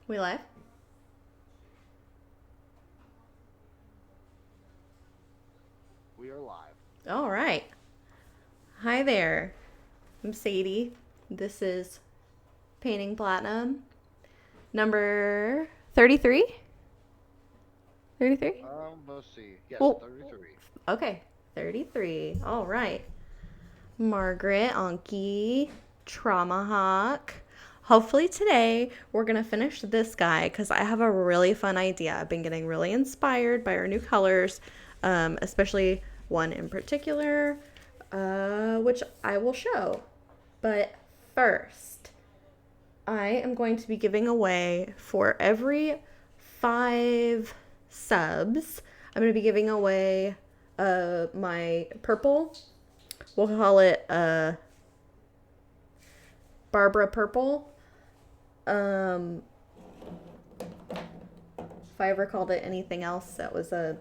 We live? We are live. All right. Hi there. I'm Sadie. This is Painting Platinum number 33. 33? Let's see. Yes, Well, 33. okay. 33. All right. Margaret, Anki, Trauma Hawk. Hopefully today we're going to finish this guy because I have a really fun idea. I've been getting really inspired by our new colors, especially one in particular, which I will show. But first, I am going to be giving away for every 5 subs, I'm going to be giving away my purple. We'll call it Barbara Purple. If I ever called it anything else, that was a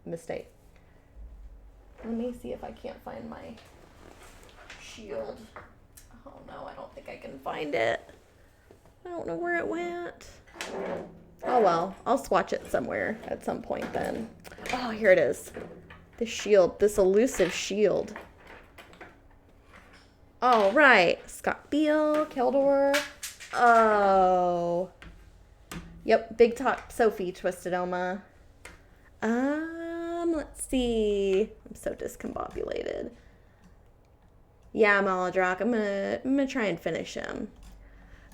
mistake. Let me see if I can't find my shield. Oh no, I don't think I can find it. I don't know where it went. Oh well, I'll swatch it somewhere at some point then. Oh, here it is. This shield, this elusive shield. All right, Scott Beale, Keldor. Oh. Yep, Big Top Sophie Twisted Oma. Let's see. I'm so discombobulated. Yeah, Maladrock. I'm gonna try and finish him.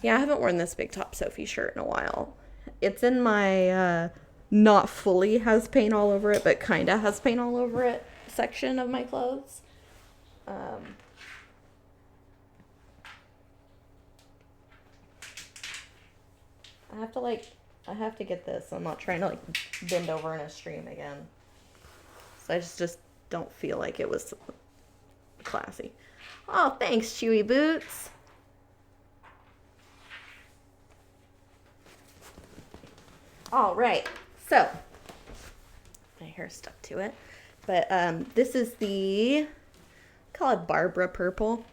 Yeah, I haven't worn this Big Top Sophie shirt in a while. It's in my not fully has paint all over it, but kinda has paint all over it section of my clothes. I have to get this. I'm not trying to bend over in a stream again. So I just don't feel like it was classy. Oh, thanks, Chewy Boots. All right. So my hair stuck to it. But this is call it Barbara Purple.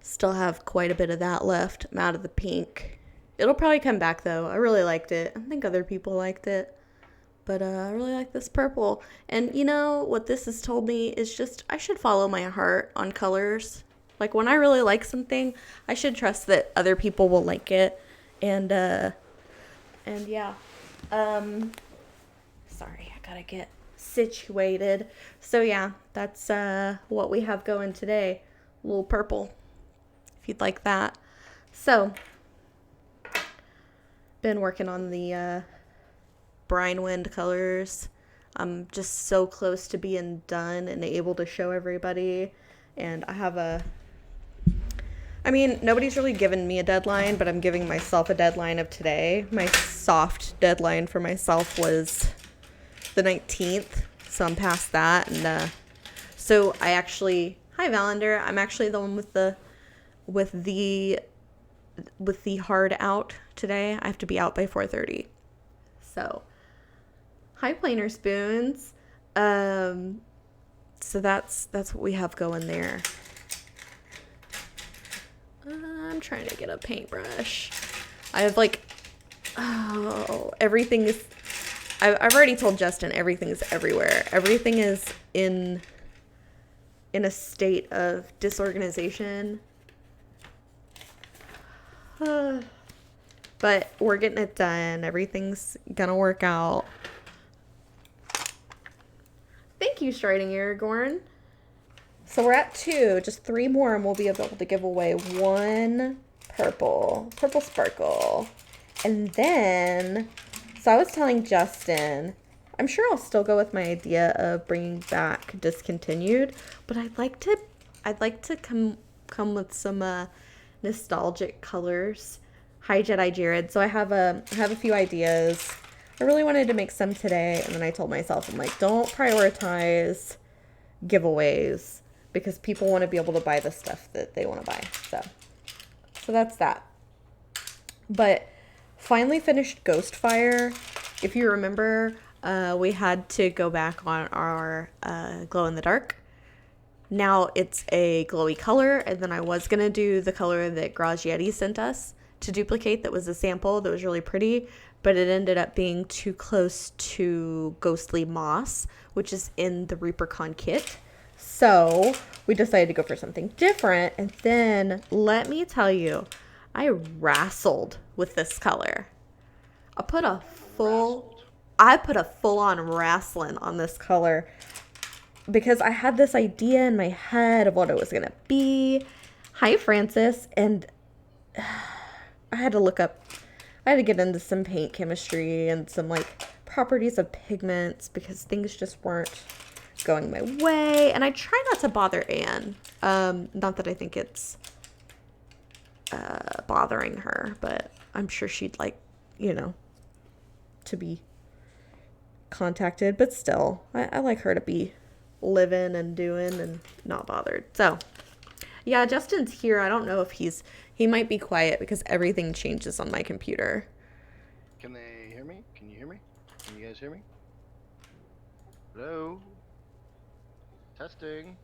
Still have quite a bit of that left. I'm out of the pink. It'll probably come back though. I really liked it. I think other people liked it. But I really like this purple. And you know what this has told me is just I should follow my heart on colors. Like when I really like something, I should trust that other people will like it. And yeah. Sorry, I gotta get situated. So yeah, that's what we have going today. A little purple. If you'd like that. So been working on the brine wind colors. I'm just so close to being done and able to show everybody. And I have nobody's really given me a deadline, but I'm giving myself a deadline of today. My soft deadline for myself was the 19th, so I'm past that. And so I actually, hi Valander, I'm actually the one with the hard out today. I have to be out by 4:30. So, hi planer spoons. So that's what we have going there. I'm trying to get a paintbrush. I have everything is. I've already told Justin everything is everywhere. Everything is in a state of disorganization. But we're getting it done. Everything's gonna work out. Thank you, Striding Aragorn. So we're at 2, just 3 more, and we'll be able to give away 1 purple sparkle. And then, so I was telling Justin, I'm sure I'll still go with my idea of bringing back Discontinued, but I'd like to come with some nostalgic colors. Hi Jedi Jared. So I have a few ideas. I really wanted to make some today, and then I told myself, I'm like, don't prioritize giveaways because people want to be able to buy the stuff that they want to buy. So that's that. But finally finished Ghostfire. If you remember, we had to go back on our glow in the dark. Now it's a glowy color, and then I was gonna do the color that Grazietti sent us, to duplicate that was a sample that was really pretty, but it ended up being too close to Ghostly Moss, which is in the ReaperCon kit. So we decided to go for something different. And then let me tell you, I wrestled with this color. I put a full-on wrestling on this color because I had this idea in my head of what it was going to be. Hi, Francis. And I had to get into some paint chemistry and some like properties of pigments because things just weren't going my way. And I try not to bother Anne. Not that I think it's bothering her, but I'm sure she'd like, to be contacted. But still, I like her to be living and doing and not bothered. So yeah, Justin's here. I don't know if he might be quiet because everything changes on my computer. Can they hear me? Can you hear me? Can you guys hear me? Hello? Testing.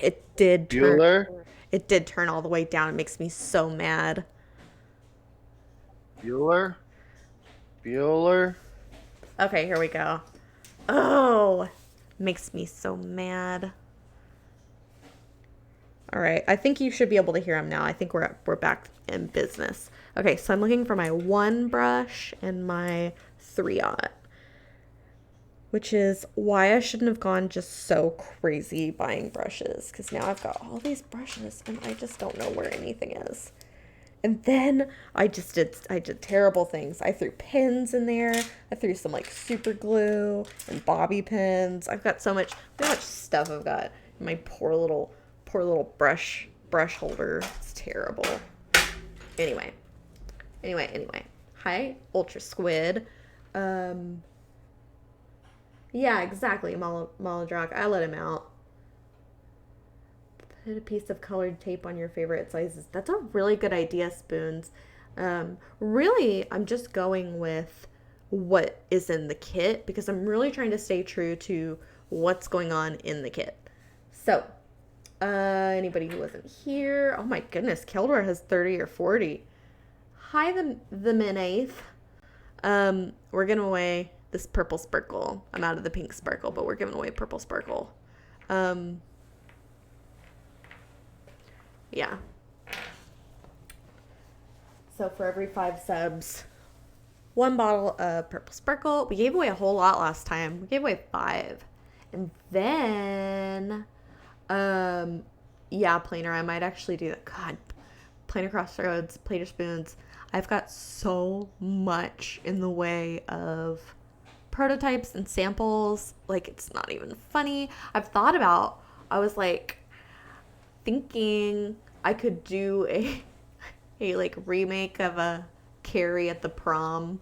It did turn. Bueller? It did turn all the way down. It makes me so mad. Bueller? Okay, here we go. Oh, makes me so mad. All right, I think you should be able to hear him now. I think we're back in business. Okay, so I'm looking for my 1 brush and my 3-aught, which is why I shouldn't have gone just so crazy buying brushes, because now I've got all these brushes and I just don't know where anything is. And then I did terrible things. I threw pins in there. I threw some like super glue and bobby pins. I've got so much stuff I've got in my poor little brush holder. It's terrible. Anyway. Hi, Ultra Squid. Yeah, exactly, Maladrock. I let him out. Put a piece of colored tape on your favorite sizes. That's a really good idea, Spoons. Really, I'm just going with what is in the kit because I'm really trying to stay true to what's going on in the kit. So, anybody who wasn't here. Oh my goodness, Keldor has 30 or 40. Hi, the Min8th. We're giving away this purple sparkle. I'm out of the pink sparkle, but we're giving away purple sparkle. Yeah. So for every 5 subs, 1 bottle of purple sparkle. We gave away a whole lot last time. We gave away 5. And then, yeah, planer. I might actually do that. God, planer crossroads, plater spoons. I've got so much in the way of prototypes and samples. Like, it's not even funny. I was like thinking I could do a like remake of a Carrie at the prom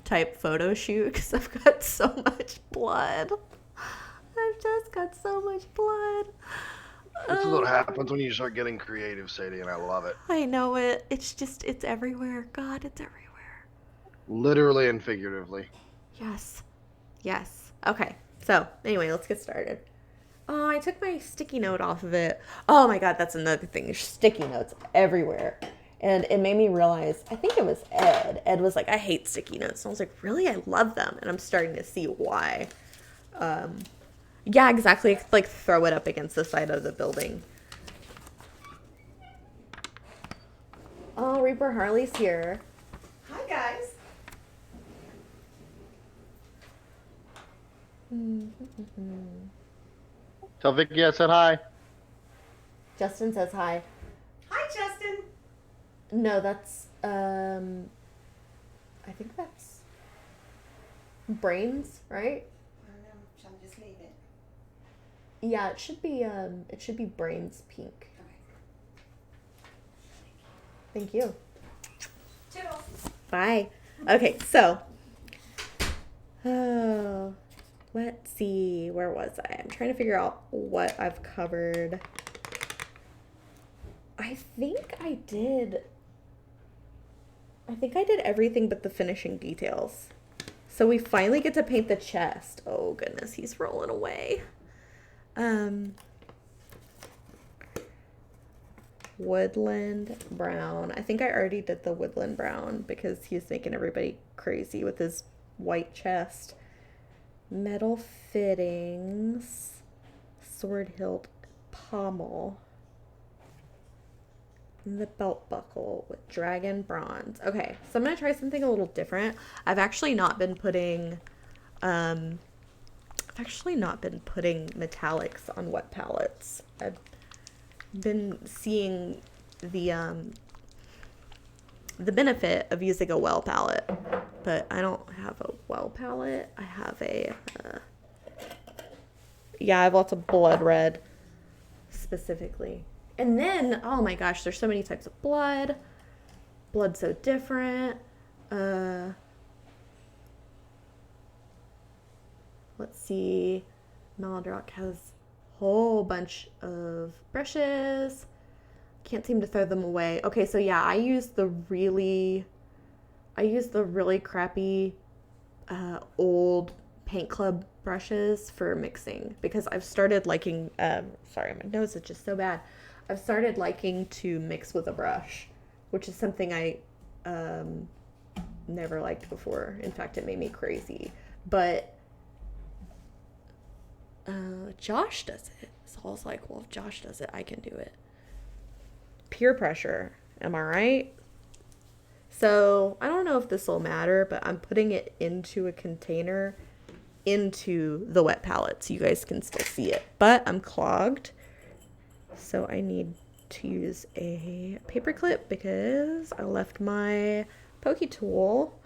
type photo shoot because I've got so much blood. I've just got so much blood. This is what happens when you start getting creative, Sadie, and I love it. I know it. It's everywhere. God, it's everywhere. Literally and figuratively. Yes. Okay. So, anyway, let's get started. Oh, I took my sticky note off of it. Oh my God, that's another thing. There's sticky notes everywhere. And it made me realize, I think it was Ed. Ed was like, I hate sticky notes. And I was like, really? I love them. And I'm starting to see why. Yeah, exactly. Like throw it up against the side of the building. Oh, Reaper Harley's here. Hi, guys. Tell Vicky I said hi. Justin says hi. Hi, Justin. No, that's, I think that's Brains, right? I don't know. Shall we just leave it? Yeah, it should be Brains pink. Okay. Thank you. Toodles. Bye. Okay, so, let's see, where was I? I'm trying to figure out what I've covered. I think I did everything but the finishing details. So we finally get to paint the chest. Oh goodness, he's rolling away. woodland brown. I think I already did the woodland brown because he's making everybody crazy with his white chest. Metal fittings, sword hilt, pommel, and the belt buckle with dragon bronze. Okay, so I'm gonna try something a little different. I've actually not been putting metallics on wet palettes. I've been seeing the benefit of using a well palette, but I don't have a well palette. I have a yeah, I have lots of blood red specifically. And then, oh my gosh, there's so many types of blood. Blood's so different. Let's see. Maladrock has a whole bunch of brushes. Can't seem to throw them away. Okay, so yeah, I use the really crappy old paint club brushes for mixing because I've started liking sorry, my nose is just so bad. I've started liking to mix with a brush, which is something I never liked before. In fact, it made me crazy. But Josh does it. So I was like, well, if Josh does it, I can do it. Peer pressure. Am I right? So I don't know if this will matter, but I'm putting it into a container into the wet palette so you guys can still see it. But I'm clogged. So I need to use a paper clip because I left my pokey tool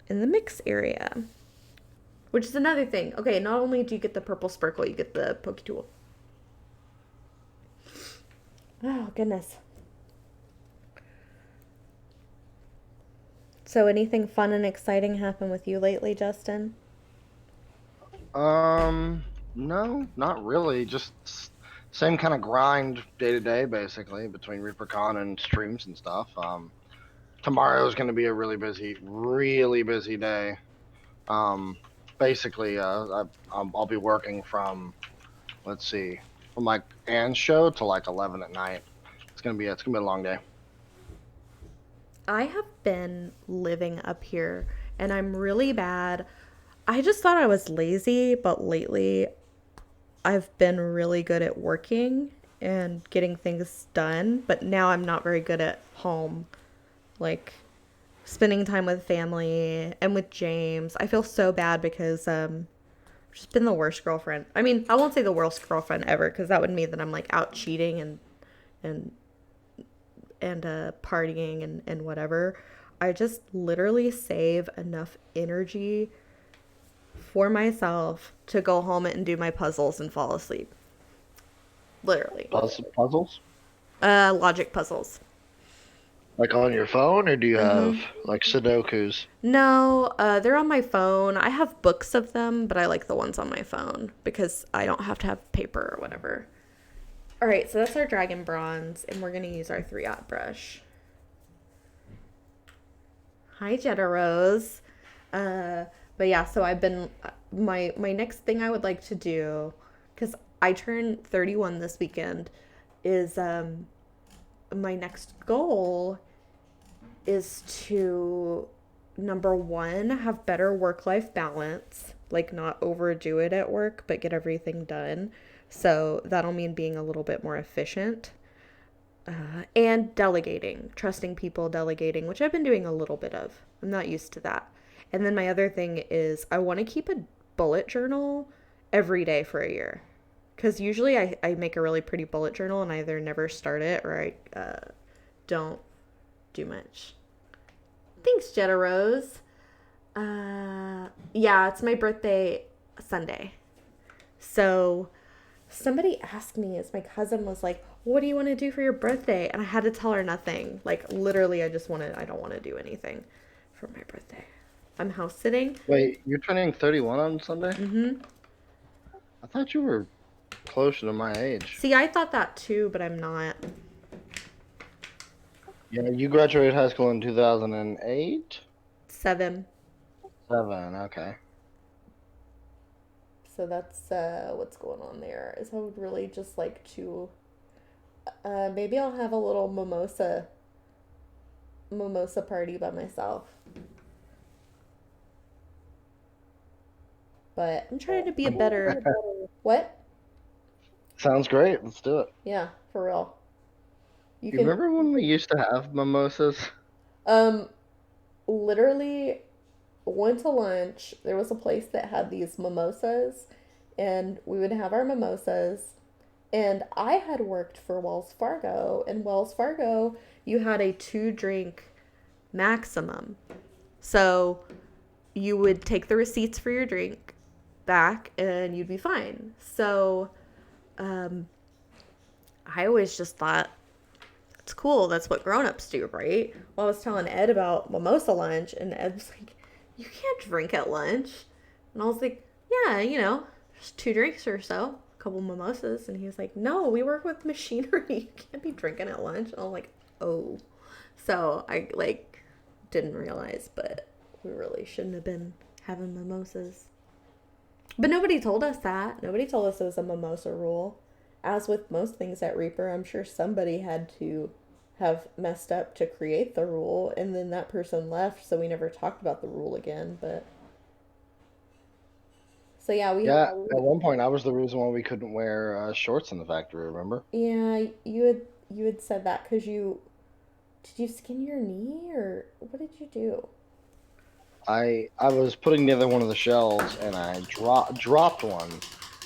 in the mix area. Which is another thing. Okay, not only do you get the purple sparkle, you get the pokey tool. Oh, goodness. So anything fun and exciting happen with you lately, Justin? No, not really. Just same kind of grind day to day, basically, between ReaperCon and streams and stuff. Tomorrow's going to be a really busy day. Basically, I'll be working from, let's see, from like Anne's show to like 11 at night. It's gonna be a long day. I have been living up here and I'm really bad. I just thought I was lazy, but lately I've been really good at working and getting things done, but now I'm not very good at home. Like spending time with family and with James. I feel so bad because I've just been the worst girlfriend. I mean, I won't say the worst girlfriend ever because that would mean that I'm like out cheating and partying and whatever. I just literally save enough energy for myself to go home and do my puzzles and fall asleep. Literally. Puzzles? Logic puzzles. Like on your phone, or do you have like Sudokus? No, they're on my phone. I have books of them, but I like the ones on my phone because I don't have to have paper or whatever. All right, so that's our dragon bronze, and we're going to use our 3-aught brush. Hi, Jetta Rose. But yeah, so I've been, my next thing I would like to do, because I turned 31 this weekend, is my next goal is to, number one, have better work-life balance, like not overdo it at work, but get everything done. So that'll mean being a little bit more efficient. And delegating, trusting people, delegating, which I've been doing a little bit of. I'm not used to that. And then my other thing is I want to keep a bullet journal every day for a year. Because usually I make a really pretty bullet journal and I either never start it or I don't do much. Thanks, Jetta Rose. Yeah, it's my birthday Sunday. So somebody asked me, as my cousin was like, what do you want to do for your birthday? And I had to tell her nothing. Like, literally, I don't want to do anything for my birthday. I'm house sitting. Wait, you're turning 31 on Sunday? Mm-hmm. I thought you were closer to my age. See, I thought that too, but I'm not. Yeah, you graduated high school in 2008? 7. 7, okay. So that's what's going on there. Is I would really just like to Maybe I'll have a little mimosa party by myself. But I'm trying to be a better. What? Sounds great. Let's do it. Yeah, for real. You You can remember when we used to have mimosas? um literally went to lunch. There was a place that had these mimosas, and we would have our mimosas. And I had worked for Wells Fargo, and Wells Fargo, you had a 2 drink maximum. So you would take the receipts for your drink back and you'd be fine. So um, I always just thought, it's cool. That's what grown-ups do, right? Well, I was telling Ed about mimosa lunch, and Ed was like, you can't drink at lunch. And I was like, yeah, just 2 drinks or so, a couple mimosas. And he was like, no, we work with machinery. You can't be drinking at lunch. And I was like, oh. So I didn't realize, but we really shouldn't have been having mimosas. But nobody told us that. Nobody told us it was a mimosa rule. As with most things at Reaper, I'm sure somebody had to have messed up to create the rule, and then that person left, so we never talked about the rule again. But so yeah, Yeah, at one point I was the reason why we couldn't wear shorts in the factory, remember? yeah, you had said that because did you skin your knee or what did you do? I was putting together one of the shells and I dropped one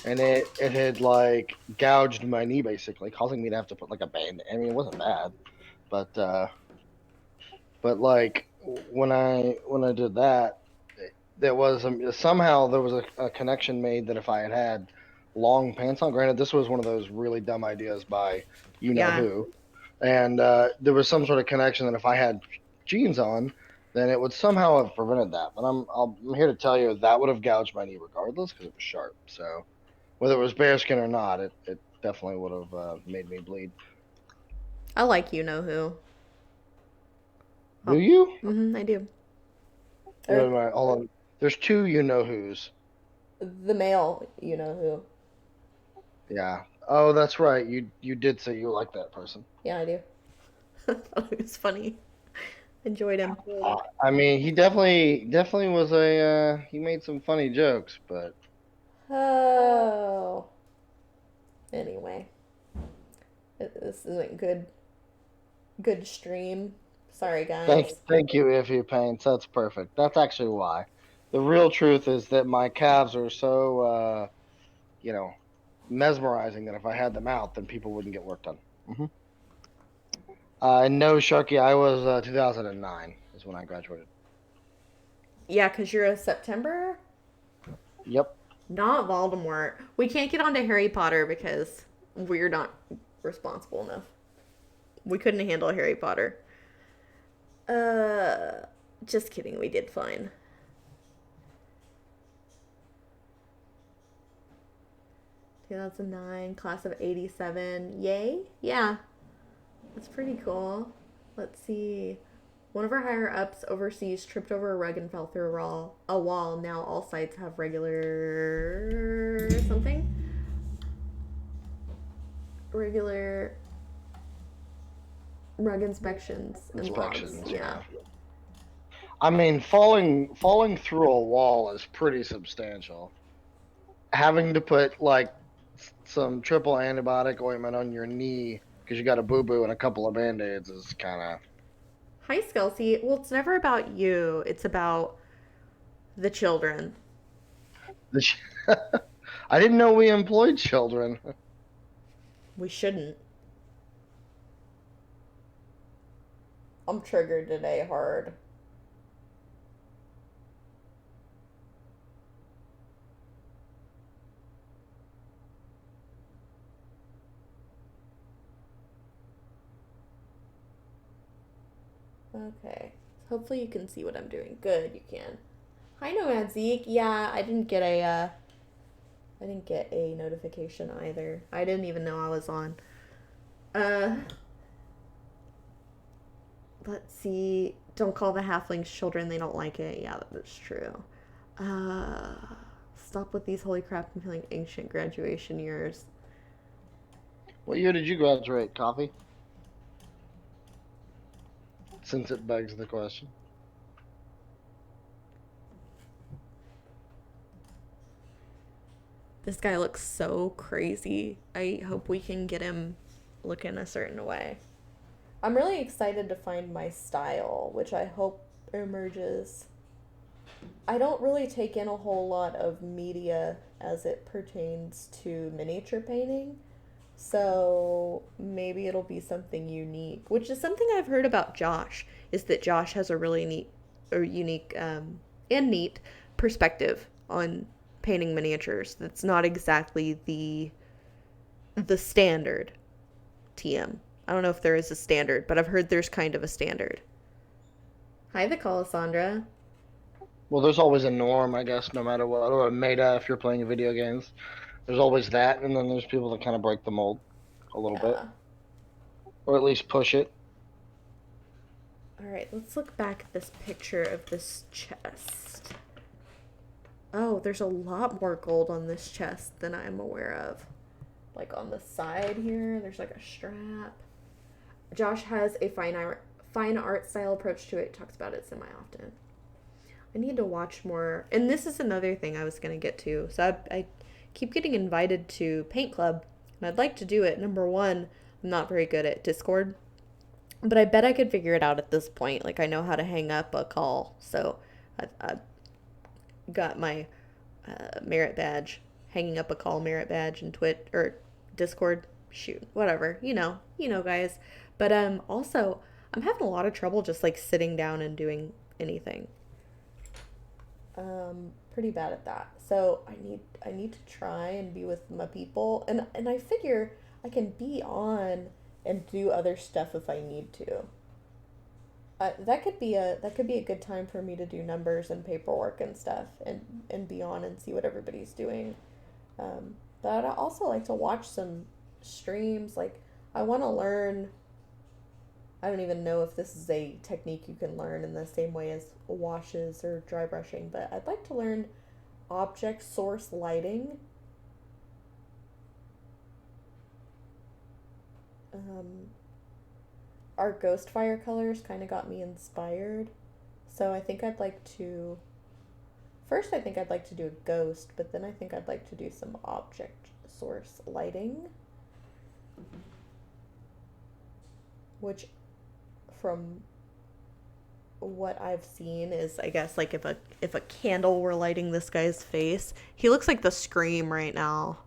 and it had gouged my knee basically, causing me to have to put a band. I mean, it wasn't bad, but when I did that, there was somehow there was a connection made that if I had long pants on, granted this was one of those really dumb ideas by you know Yeah. who, and there was some sort of connection that if I had jeans on, then it would somehow have prevented that. But I'm here to tell you that would have gouged my knee regardless because it was sharp. So whether it was bearskin or not, it definitely would have made me bleed. I like you know who. Do Oh, you? I do. Wait, Or wait, wait, hold on. There's two you know who's. the male you know who. Yeah. Oh, that's right. You did say you like that person. Yeah, I do. I thought it was funny. Enjoyed him. I mean, he definitely was he made some funny jokes, but Oh. Anyway, this isn't good stream. Sorry, guys. thank you if you paints. That's perfect. That's actually why. The real truth is that my calves are so you know, mesmerizing that if I had them out, then people wouldn't get work done. Hmm. No, Sharky, I was 2009 is when I graduated. Yeah, because you're a September? Yep. Not Voldemort. We can't get onto Harry Potter because we're not responsible enough. We couldn't handle Harry Potter. Uh, just kidding. We did fine. 2009, class of 87. Yay? Yeah, that's pretty cool. Let's see. One of our higher ups overseas tripped over a rug and fell through a wall. Now all sites have regular something. Regular rug inspections and logs. Inspections. Yeah. I mean, falling through a wall is pretty substantial. Having to put some triple antibiotic ointment on your knee because you got a boo boo and a couple of band aids is kind of. Hi, Skelsey. Well, it's never about you. It's about the children. I didn't know we employed children. We shouldn't. I'm triggered today hard. Okay. Hopefully you can see what I'm doing. Good, you can. Hi, Nomad Zeke. Yeah, I didn't get a notification either. I didn't even know I was on. Let's see. Don't call the halflings children. They don't like it. Yeah, that's true. Stop with these holy crap. I'm feeling ancient graduation years. What year did you graduate, Coffee? Since it begs the question. This guy looks so crazy. I hope we can get him looking a certain way. I'm really excited to find my style, which I hope emerges. I don't really take in a whole lot of media as it pertains to miniature painting, so maybe it'll be something unique, which is something I've heard about Josh, is that Josh has a really neat or unique and neat perspective on painting miniatures. That's not exactly the standard TM. I don't know if there is a standard, but I've heard there's kind of a standard. Hi, the Cassandra. Well, there's always a norm, I guess, no matter what. Or a meta if you're playing video games. There's always that, and then there's people that kind of break the mold a little bit. Or at least push it. Alright, let's look back at this picture of this chest. Oh, there's a lot more gold on this chest than I'm aware of. Like on the side here, there's like a strap. Josh has a fine art style approach to it. Talks about it semi-often. I need to watch more. And this is another thing I was going to get to. So I keep getting invited to paint club, and I'd like to do it. Number one, I'm not very good at Discord, but I bet I could figure it out at this point. Like, I know how to hang up a call. So I got my merit badge, hanging up a call merit badge in or Discord. Shoot, whatever. You know, guys. But also, I'm having a lot of trouble just like sitting down and doing anything. Pretty bad at that. So I need to try and be with my people, and I figure I can be on and do other stuff if I need to. That could be a good time for me to do numbers and paperwork and stuff, and be on and see what everybody's doing. But I'd also like to watch some streams. Like, I want to learn. I don't even know if this is a technique you can learn in the same way as washes or dry brushing, but I'd like to learn object source lighting. Our ghost fire colors kind of got me inspired, so I think I'd like to. First, I think I'd like to do a ghost, but then I think I'd like to do some object source lighting, which, from what I've seen, is, I guess, like if a candle were lighting this guy's face, he looks like the Scream right now.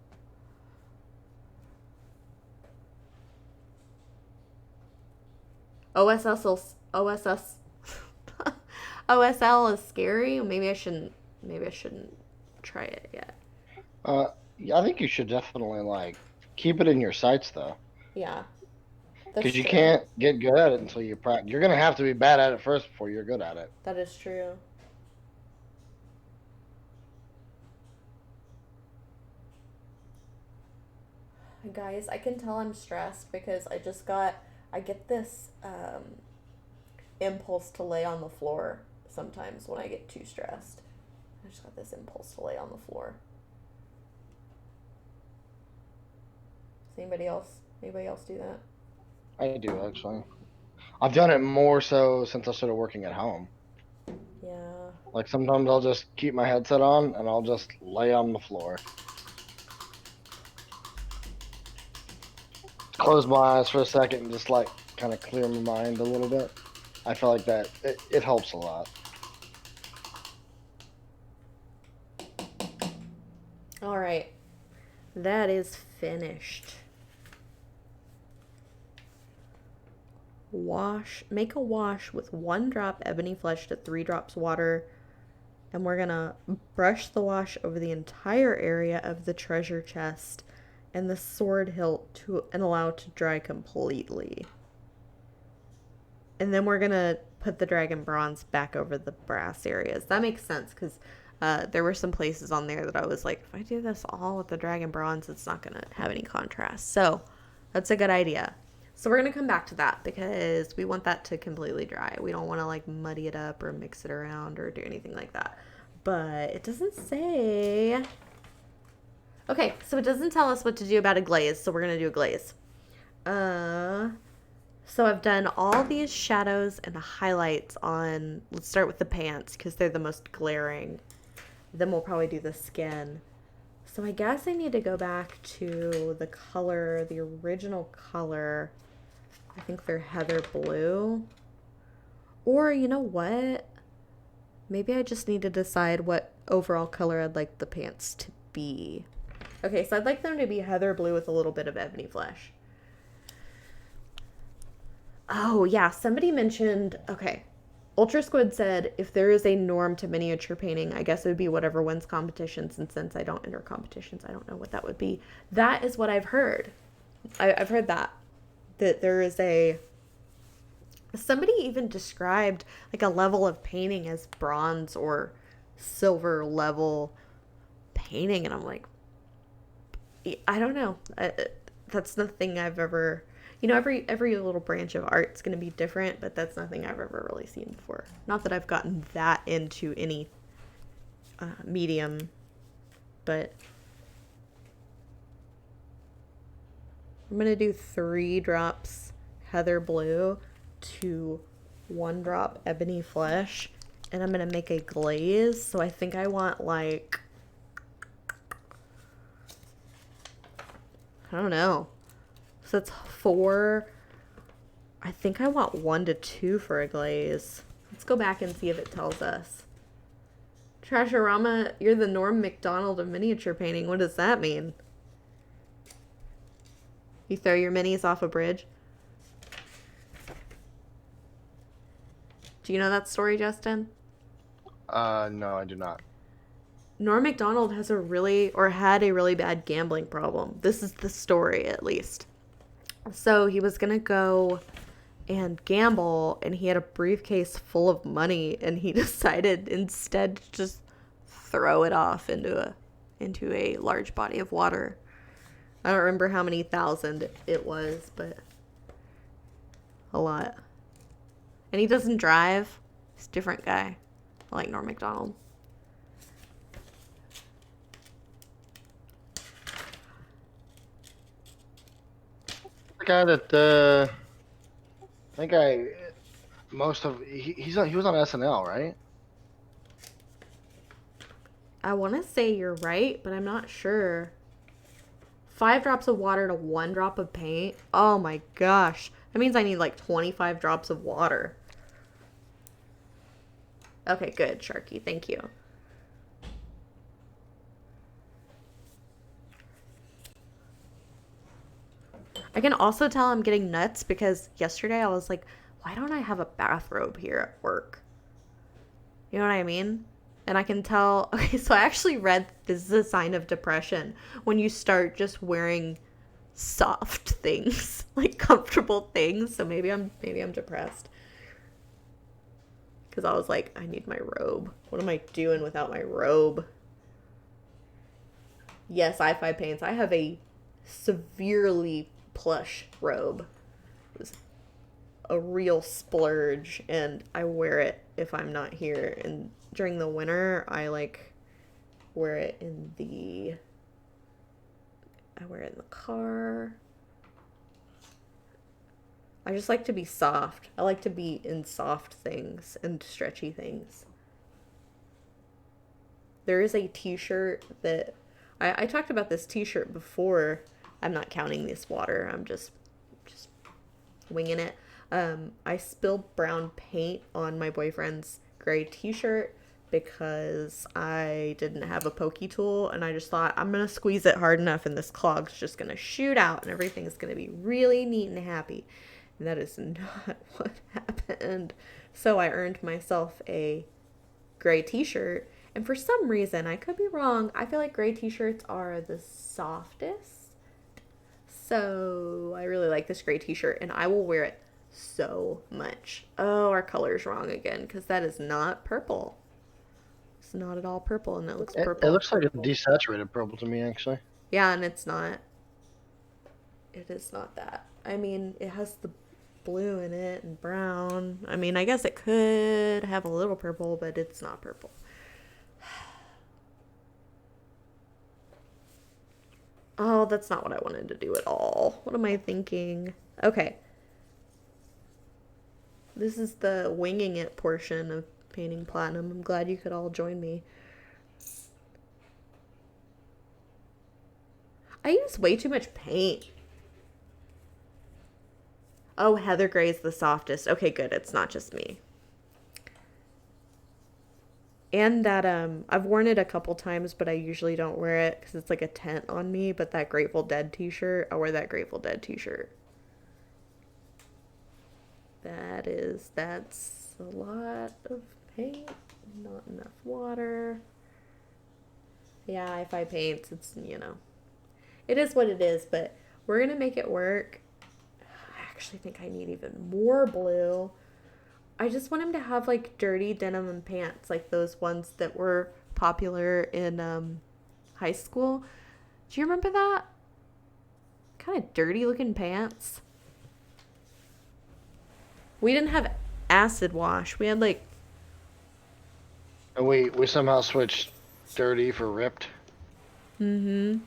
OSL is scary. Maybe I shouldn't try it yet. Yeah, I think you should definitely like keep it in your sights though. Yeah. Because you can't get good at it until you practice. You're gonna have to be bad at it first before you're good at it. That is true. Guys, I can tell I'm stressed because I get this impulse to lay on the floor sometimes when I get too stressed. I just got this impulse to lay on the floor. Does anybody else do that? I do, actually. I've done it more so since I started working at home. Yeah. Like, sometimes I'll just keep my headset on and I'll just lay on the floor. Close my eyes for a second and just, like, kind of clear my mind a little bit. I feel like that, it helps a lot. All right. That is finished. Make a wash with 1 drop ebony flesh to 3 drops water, and we're gonna brush the wash over the entire area of the treasure chest and the sword hilt and allow it to dry completely. And then we're gonna put the dragon bronze back over the brass areas. That makes sense, because there were some places on there that I was like, if I do this all with the dragon bronze, it's not gonna have any contrast. So that's a good idea. So we're going to come back to that because we want that to completely dry. We don't want to like muddy it up or mix it around or do anything like that. But it doesn't say. Okay, so it doesn't tell us what to do about a glaze, so we're going to do a glaze. So I've done all these shadows and highlights on, let's start with the pants because they're the most glaring. Then we'll probably do the skin. So I guess I need to go back to the color, the original color. I think they're heather blue. Or you know what? Maybe I just need to decide what overall color I'd like the pants to be. Okay, so I'd like them to be heather blue with a little bit of ebony flesh. Oh, yeah, somebody mentioned, okay, Ultra Squid said if there is a norm to miniature painting, I guess it would be whatever wins competitions, and since I don't enter competitions, I don't know what that would be. That is what I've heard. I've heard that there is a, somebody even described like a level of painting as bronze or silver level painting, and I'm like, I don't know. That's nothing I've ever, you know, every little branch of art's going to be different, but that's nothing I've ever really seen before. Not that I've gotten that into any medium, but I'm going to do 3 drops heather blue to 1 drop ebony flesh, and I'm going to make a glaze. So I think I want like, I don't know. So it's 4. I think I want 1 to 2 for a glaze. Let's go back and see if it tells us. Trashorama, you're the Norm Macdonald of miniature painting. What does that mean? You throw your minis off a bridge? Do you know that story, Justin? No, I do not. Norm Macdonald has had a really bad gambling problem. This is the story, at least. So he was going to go and gamble, and he had a briefcase full of money, and he decided instead to just throw it off into a large body of water. I don't remember how many thousand it was, but a lot. And he doesn't drive. He's a different guy. I like Norm Macdonald. The guy that I think he was on SNL, right? I want to say you're right, but I'm not sure. 5 drops of water to 1 drop of paint. Oh my gosh. That means I need like 25 drops of water. Okay, good, Sharky. Thank you. I can also tell I'm getting nuts because yesterday I was like, why don't I have a bathrobe here at work? You know what I mean? And I can tell, okay, so I actually read this is a sign of depression when you start just wearing soft things, like comfortable things. So maybe I'm depressed. Because I was like, I need my robe. What am I doing without my robe? Yes, i5 Paints. I have a severely plush robe. It was a real splurge, and I wear it if I'm not here. And during the winter, I like wear it in the car. I just like to be soft. I like to be in soft things and stretchy things. There is a t-shirt that I talked about this t-shirt before. I'm not counting this water. I'm just winging it. I spilled brown paint on my boyfriend's gray t-shirt because I didn't have a pokey tool, and I just thought I'm gonna squeeze it hard enough and this clog's just gonna shoot out and everything's gonna be really neat and happy. And that is not what happened. So I earned myself a gray t-shirt, and for some reason, I could be wrong, I feel like gray t-shirts are the softest. So I really like this gray t-shirt, and I will wear it so much. Oh, our color's wrong again, because that is not purple. It's not at all purple, and it looks purple. It looks like a desaturated purple to me, actually. Yeah, and it's not. It is not that. I mean, it has the blue in it and brown. I mean, I guess it could have a little purple, but it's not purple. Oh, that's not what I wanted to do at all. What am I thinking? Okay. This is the winging it portion of painting platinum. I'm glad you could all join me. I use way too much paint. Oh, heather gray is the softest. Okay, good. It's not just me. And that, I've worn it a couple times, but I usually don't wear it because it's like a tent on me. But that Grateful Dead t-shirt, I wear that Grateful Dead t-shirt. That's a lot of paint, not enough water. Yeah, if I paint, it's, you know, it is what it is, but we're going to make it work. I actually think I need even more blue. I just want him to have like dirty denim and pants, like those ones that were popular in high school. Do you remember that? Kind of dirty looking pants. We didn't have acid wash. We had like... And we somehow switched dirty for ripped. Mm-hmm.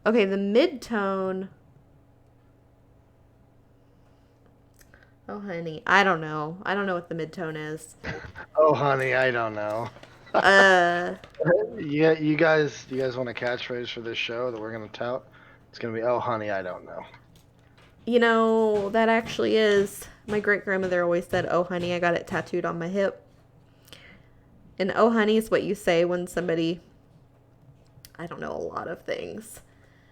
Okay, the mid-tone... Oh, honey. I don't know. I don't know what the mid-tone is. Oh, honey, I don't know. Yeah, you guys want a catchphrase for this show that we're gonna tout? It's gonna be, oh, honey, I don't know. You know, that actually is. My great-grandmother always said, oh, honey, I got it tattooed on my hip. And oh, honey is what you say when somebody... I don't know, a lot of things.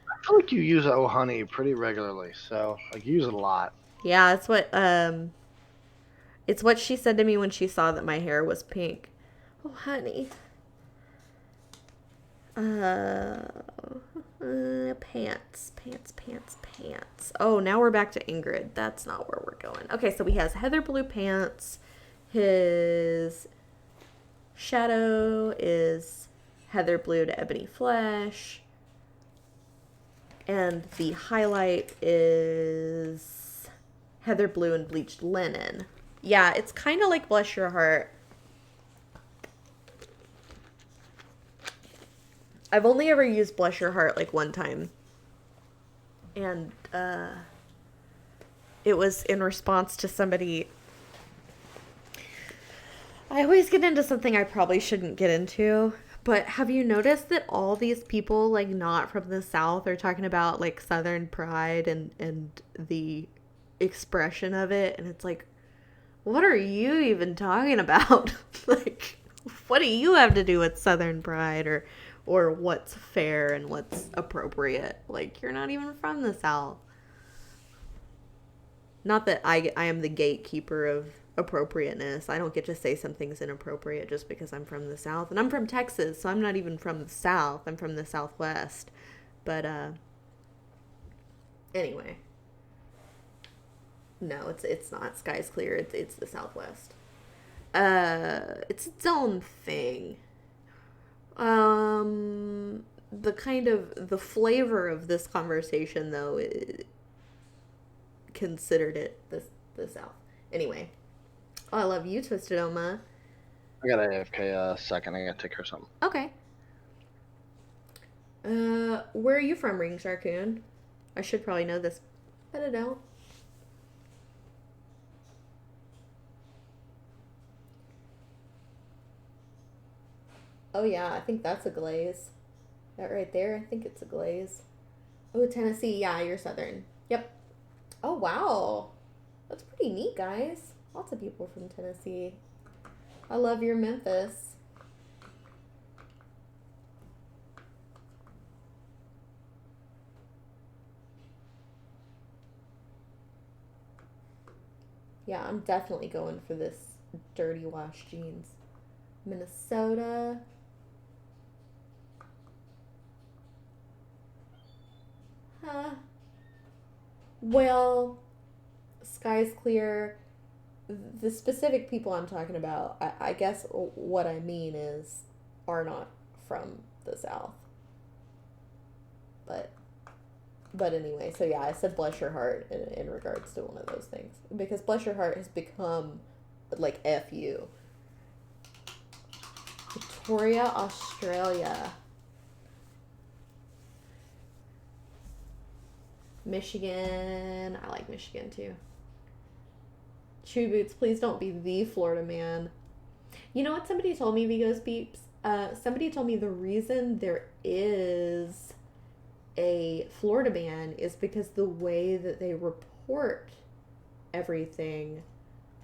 I feel like you use oh, honey pretty regularly, so, like, you use it a lot. Yeah, it's what she said to me when she saw that my hair was pink. Oh, honey. Pants. Oh, now we're back to Ingrid. That's not where we're going. Okay, so he has heather blue pants. His shadow is heather blue to ebony flesh. And the highlight is heather blue and bleached linen. Yeah, it's kind of like Bless Your Heart. I've only ever used Bless Your Heart like one time. And it was in response to somebody... I always get into something I probably shouldn't get into. But have you noticed that all these people, like, not from the South are talking about, like, Southern pride and the expression of it? And it's like, what are you even talking about? Like, what do you have to do with Southern pride or what's fair and what's appropriate? Like, you're not even from the South. Not that I am the gatekeeper of appropriateness. I don't get to say something's inappropriate just because I'm from the South. And I'm from Texas, so I'm not even from the South. I'm from the Southwest. But, anyway. No, it's not. Sky's clear. It's the Southwest. It's its own thing. The flavor of this conversation, though, considered it the South. Anyway. Oh, I love you, Twisted Oma. I got AFK a second. I gotta take care of something. Okay. Where are you from, Rings Raccoon? I should probably know this, but I don't. Oh, yeah, I think that's a glaze. That right there, I think it's a glaze. Oh, Tennessee. Yeah, you're Southern. Yep. Oh, wow. That's pretty neat, guys. Lots of people from Tennessee. I love your Memphis. Yeah, I'm definitely going for this dirty wash jeans. Minnesota. Huh. Well, sky's clear. The specific people I'm talking about, I guess what I mean is, are not from the South. But anyway, so yeah, I said Bless Your Heart in regards to one of those things. Because Bless Your Heart has become, like, F you. Victoria, Australia. Michigan. I like Michigan too. Chewy Boots, please don't be the Florida man. You know what somebody told me, Vigos Peeps? Somebody told me the reason there is a Florida man is because the way that they report everything,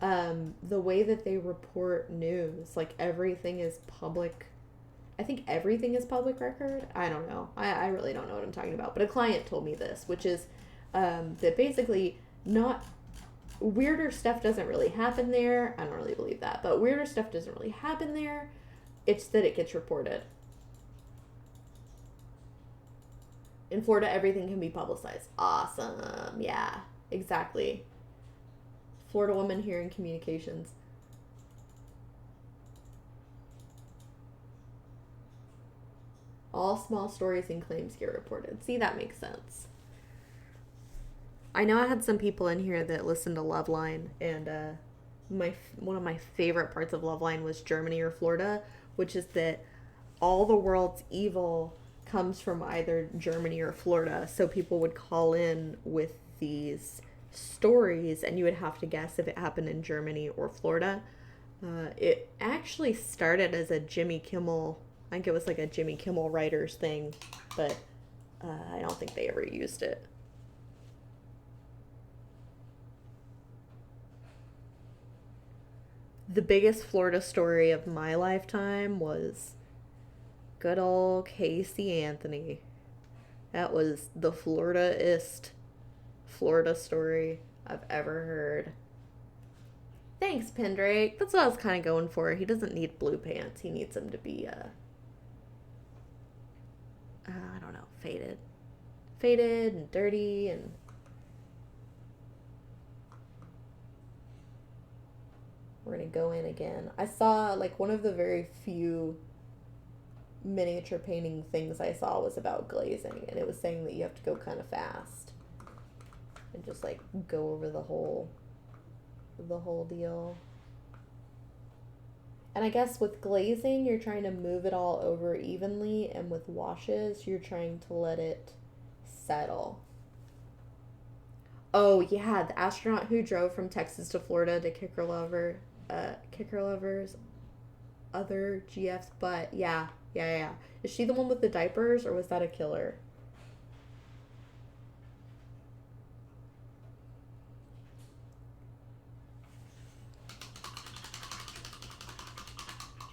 the way that they report news, like everything is public. I think everything is public record. I don't know. I really don't know what I'm talking about. But a client told me this, which is that basically not weirder stuff doesn't really happen there. I don't really believe that, but weirder stuff doesn't really happen there. It's that it gets reported. In Florida, everything can be publicized. Awesome. Yeah, exactly. Florida woman here in communications. All small stories and claims get reported. See, that makes sense. I know I had some people in here that listened to Loveline, and one of my favorite parts of Loveline was Germany or Florida, which is that all the world's evil comes from either Germany or Florida. So people would call in with these stories, and you would have to guess if it happened in Germany or Florida. It actually started as a Jimmy Kimmel, I think it was like a Jimmy Kimmel writers thing, but I don't think they ever used it. The biggest Florida story of my lifetime was good old Casey Anthony. That was the Florida-ist Florida story I've ever heard. Thanks, Pendrake. That's what I was kind of going for. He doesn't need blue pants. He needs them to be, I don't know, faded. Faded and dirty and... We're going to go in again. I saw, like, one of the very few miniature painting things I saw was about glazing, and it was saying that you have to go kind of fast and just, like, go over the whole deal. And I guess with glazing, you're trying to move it all over evenly, and with washes, you're trying to let it settle. Oh, yeah, the astronaut who drove from Texas to Florida to kick her lover's other GF's butt. Yeah. Is she the one with the diapers, or was that a killer?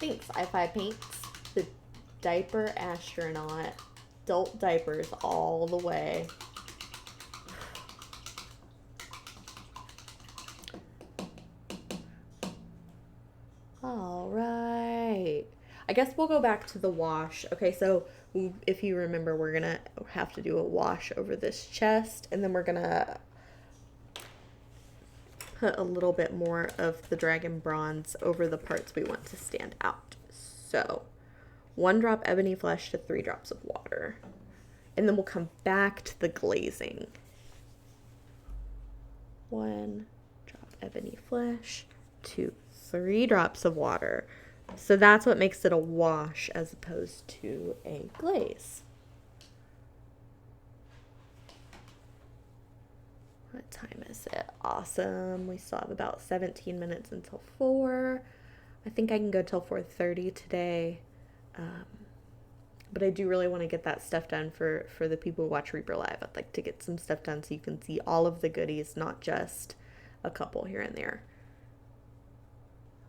Thanks, I5 Paints. The diaper astronaut. Adult diapers all the way. All right. I guess we'll go back to the wash. Okay, so if you remember, we're going to have to do a wash over this chest, and then we're going to put a little bit more of the dragon bronze over the parts we want to stand out. So 1 drop ebony flesh to 3 drops of water. And then we'll come back to the glazing. 1 drop ebony flesh to 3 drops of water. So that's what makes it a wash as opposed to a glaze. What time is it? Awesome. We still have about 17 minutes until 4. I think I can go till 4:30 today. But I do really want to get that stuff done for the people who watch Reaper Live. I'd like to get some stuff done so you can see all of the goodies, not just a couple here and there.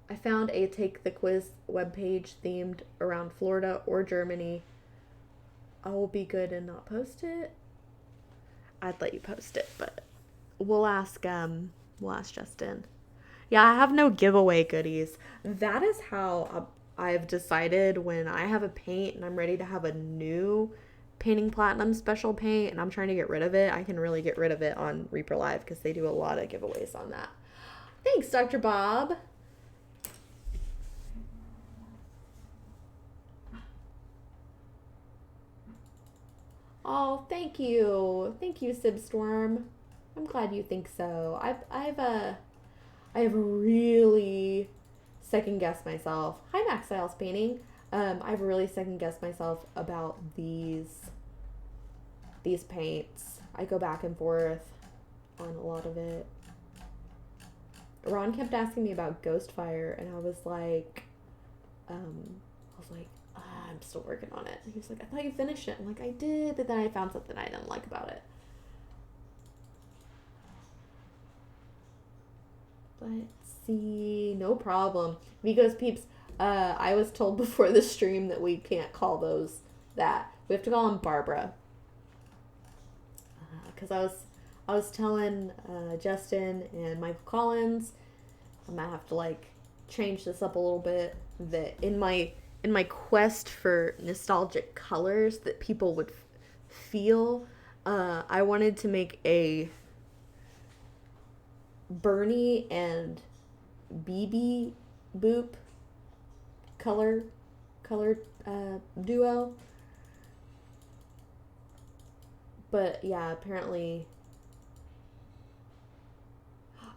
I found a Take the Quiz webpage themed around Florida or Germany. I will be good and not post it. I'd let you post it, but we'll ask Justin. Yeah, I have no giveaway goodies. That is how I've decided when I have a paint and I'm ready to have a new Painting Platinum special paint and I'm trying to get rid of it, I can really get rid of it on Reaper Live because they do a lot of giveaways on that. Thanks, Dr. Bob. Oh, thank you. Thank you, Sibstorm. I'm glad you think so. I've really second-guessed myself. Hi, Max Styles Painting. I've really second-guessed myself about these these paints. I go back and forth on a lot of it. Ron kept asking me about Ghostfire, and I was like, I'm still working on it. He was like, I thought you finished it. I'm like, I did, but then I found something I didn't like about it. Let's see. No problem. Vigos peeps. I was told before the stream that we can't call those that. We have to call them Barbara. Because I was telling Justin and Michael Collins, I'm gonna have to like change this up a little bit. That in my quest for nostalgic colors that people would feel, I wanted to make a Bernie and BB Boop color duo. But yeah, apparently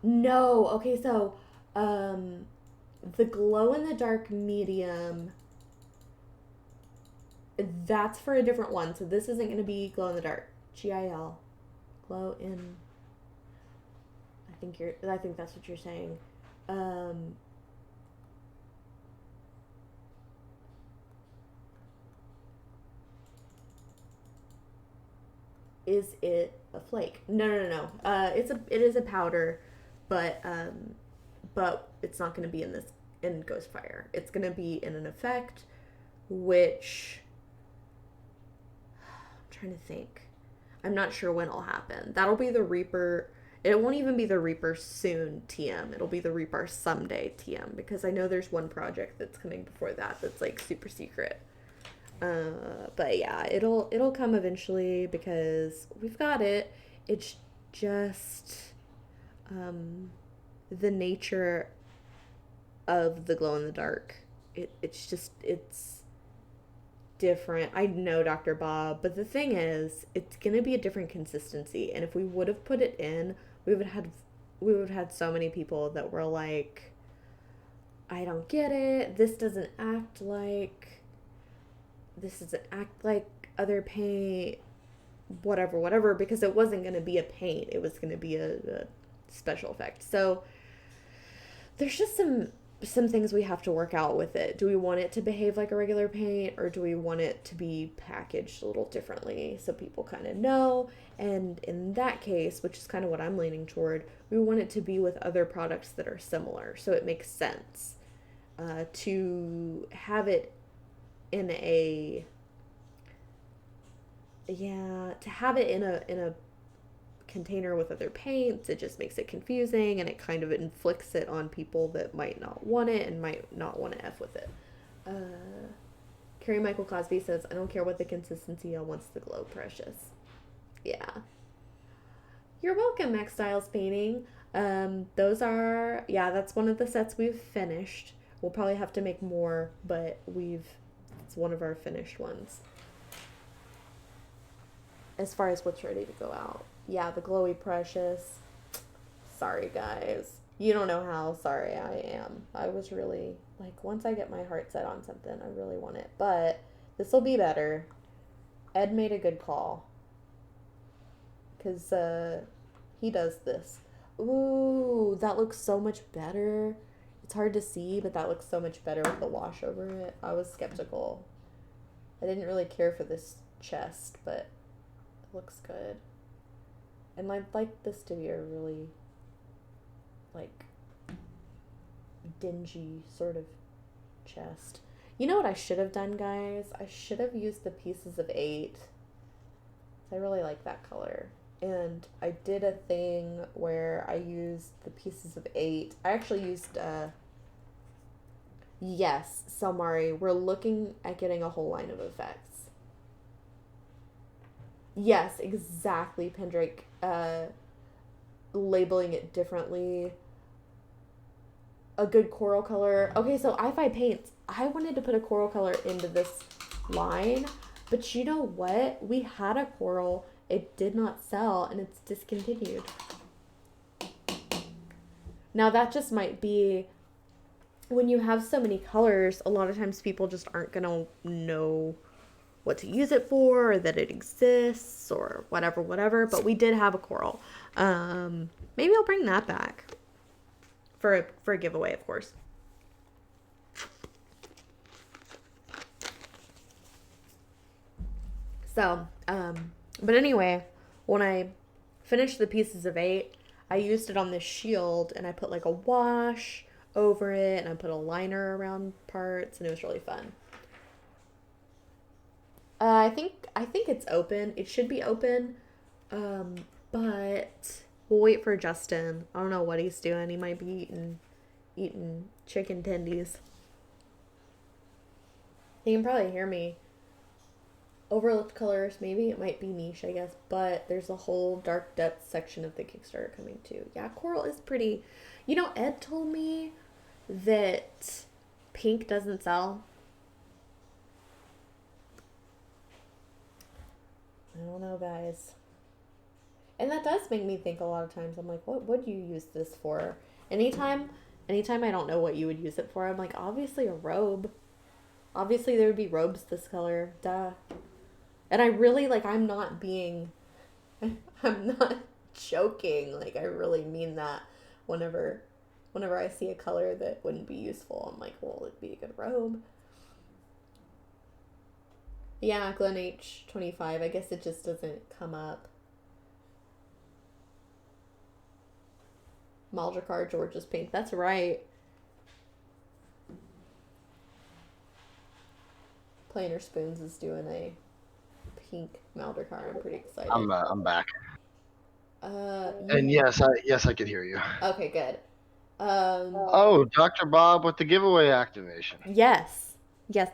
no. Okay, so the glow in the dark medium, that's for a different one. So this isn't going to be glow in the dark. GIL, glow in. I think that's what you're saying. Is it a flake? No. It is a powder, but it's not going to be in Ghostfire. It's going to be in an effect, which I'm trying to think. I'm not sure when it'll happen. That'll be the Reaper. It won't even be the Reaper soon TM. It'll be the Reaper someday TM, because I know there's one project that's coming before that that's like super secret. But yeah, it'll come eventually because we've got it. It's just the nature of the glow in the dark. It's different. I know, Dr. Bob, but the thing is, it's gonna be a different consistency. And if we would have put it in, we would have had so many people that were like, I don't get it. This doesn't act like other paint, whatever, because it wasn't going to be a paint. It was going to be a special effect. So there's just some things we have to work out with it. Do we want it to behave like a regular paint, or do we want it to be packaged a little differently so people kind of know? And in that case, which is kind of what I'm leaning toward, we want it to be with other products that are similar, so it makes sense to have it in a container with other paints. It just makes it confusing, and it kind of inflicts it on people that might not want it and might not want to F with it. Carrie Michael Cosby says, I don't care what the consistency, I want the glow, precious. Yeah. You're welcome, Max Styles Painting. That's one of the sets we've finished. We'll probably have to make more, but it's one of our finished ones. As far as what's ready to go out. Yeah, the glowy precious. Sorry, guys. You don't know how sorry I am. I was really, once I get my heart set on something, I really want it. But this will be better. Ed made a good call. Because he does this. Ooh, that looks so much better. It's hard to see, but that looks so much better with the wash over it. I was skeptical. I didn't really care for this chest, but it looks good. And I'd like this to be a really, dingy sort of chest. You know what I should have done, guys? I should have used the pieces of 8. I really like that color. And I did a thing where I used the pieces of 8. I actually used, yes, Selmari, we're looking at getting a whole line of effects. Yes, exactly, Pendrake. Labeling it differently. A good coral color. Okay, so I5 Paints. I wanted to put a coral color into this line, but you know what? We had a coral. It did not sell, and it's discontinued. Now, that just might be, when you have so many colors, a lot of times people just aren't going to know what to use it for, or that it exists, or whatever. But we did have a coral. Maybe I'll bring that back for a giveaway, of course. So, but anyway, when I finished the pieces of 8, I used it on this shield, and I put like a wash over it, and I put a liner around parts, and it was really fun. I think it's open. It should be open, but we'll wait for Justin. I don't know what he's doing. He might be eating chicken tendies. He can probably hear me. Overlooked colors, maybe it might be niche, I guess, but there's a whole dark depths section of the Kickstarter coming too. Yeah, coral is pretty. You know, Ed told me that pink doesn't sell. I don't know, guys. And that does make me think a lot of times. I'm like, what would you use this for? Anytime I don't know what you would use it for, I'm like, obviously a robe. Obviously there would be robes this color. Duh. And I really, like, I'm not joking. Like, I really mean that whenever I see a color that wouldn't be useful, I'm like, well, it'd be a good robe. Yeah, Glen H25. I guess it just doesn't come up. Maldricar, George's pink. That's right. Plainer Spoons is doing a pink Maldricar. I'm pretty excited. I'm back. And yes, I could hear you. Okay, good. Oh, Dr. Bob with the giveaway activation. Yes,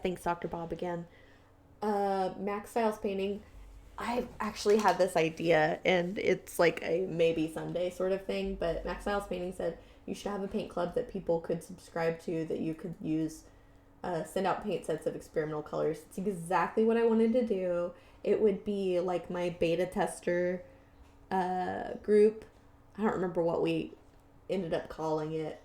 thanks, Dr. Bob, again. Max Styles Painting. I've actually had this idea, and it's like a maybe someday sort of thing, but Max Styles Painting said you should have a paint club that people could subscribe to, that you could use, send out paint sets of experimental colors. It's exactly what I wanted to do. It would be like my beta tester group. I don't remember what we ended up calling it,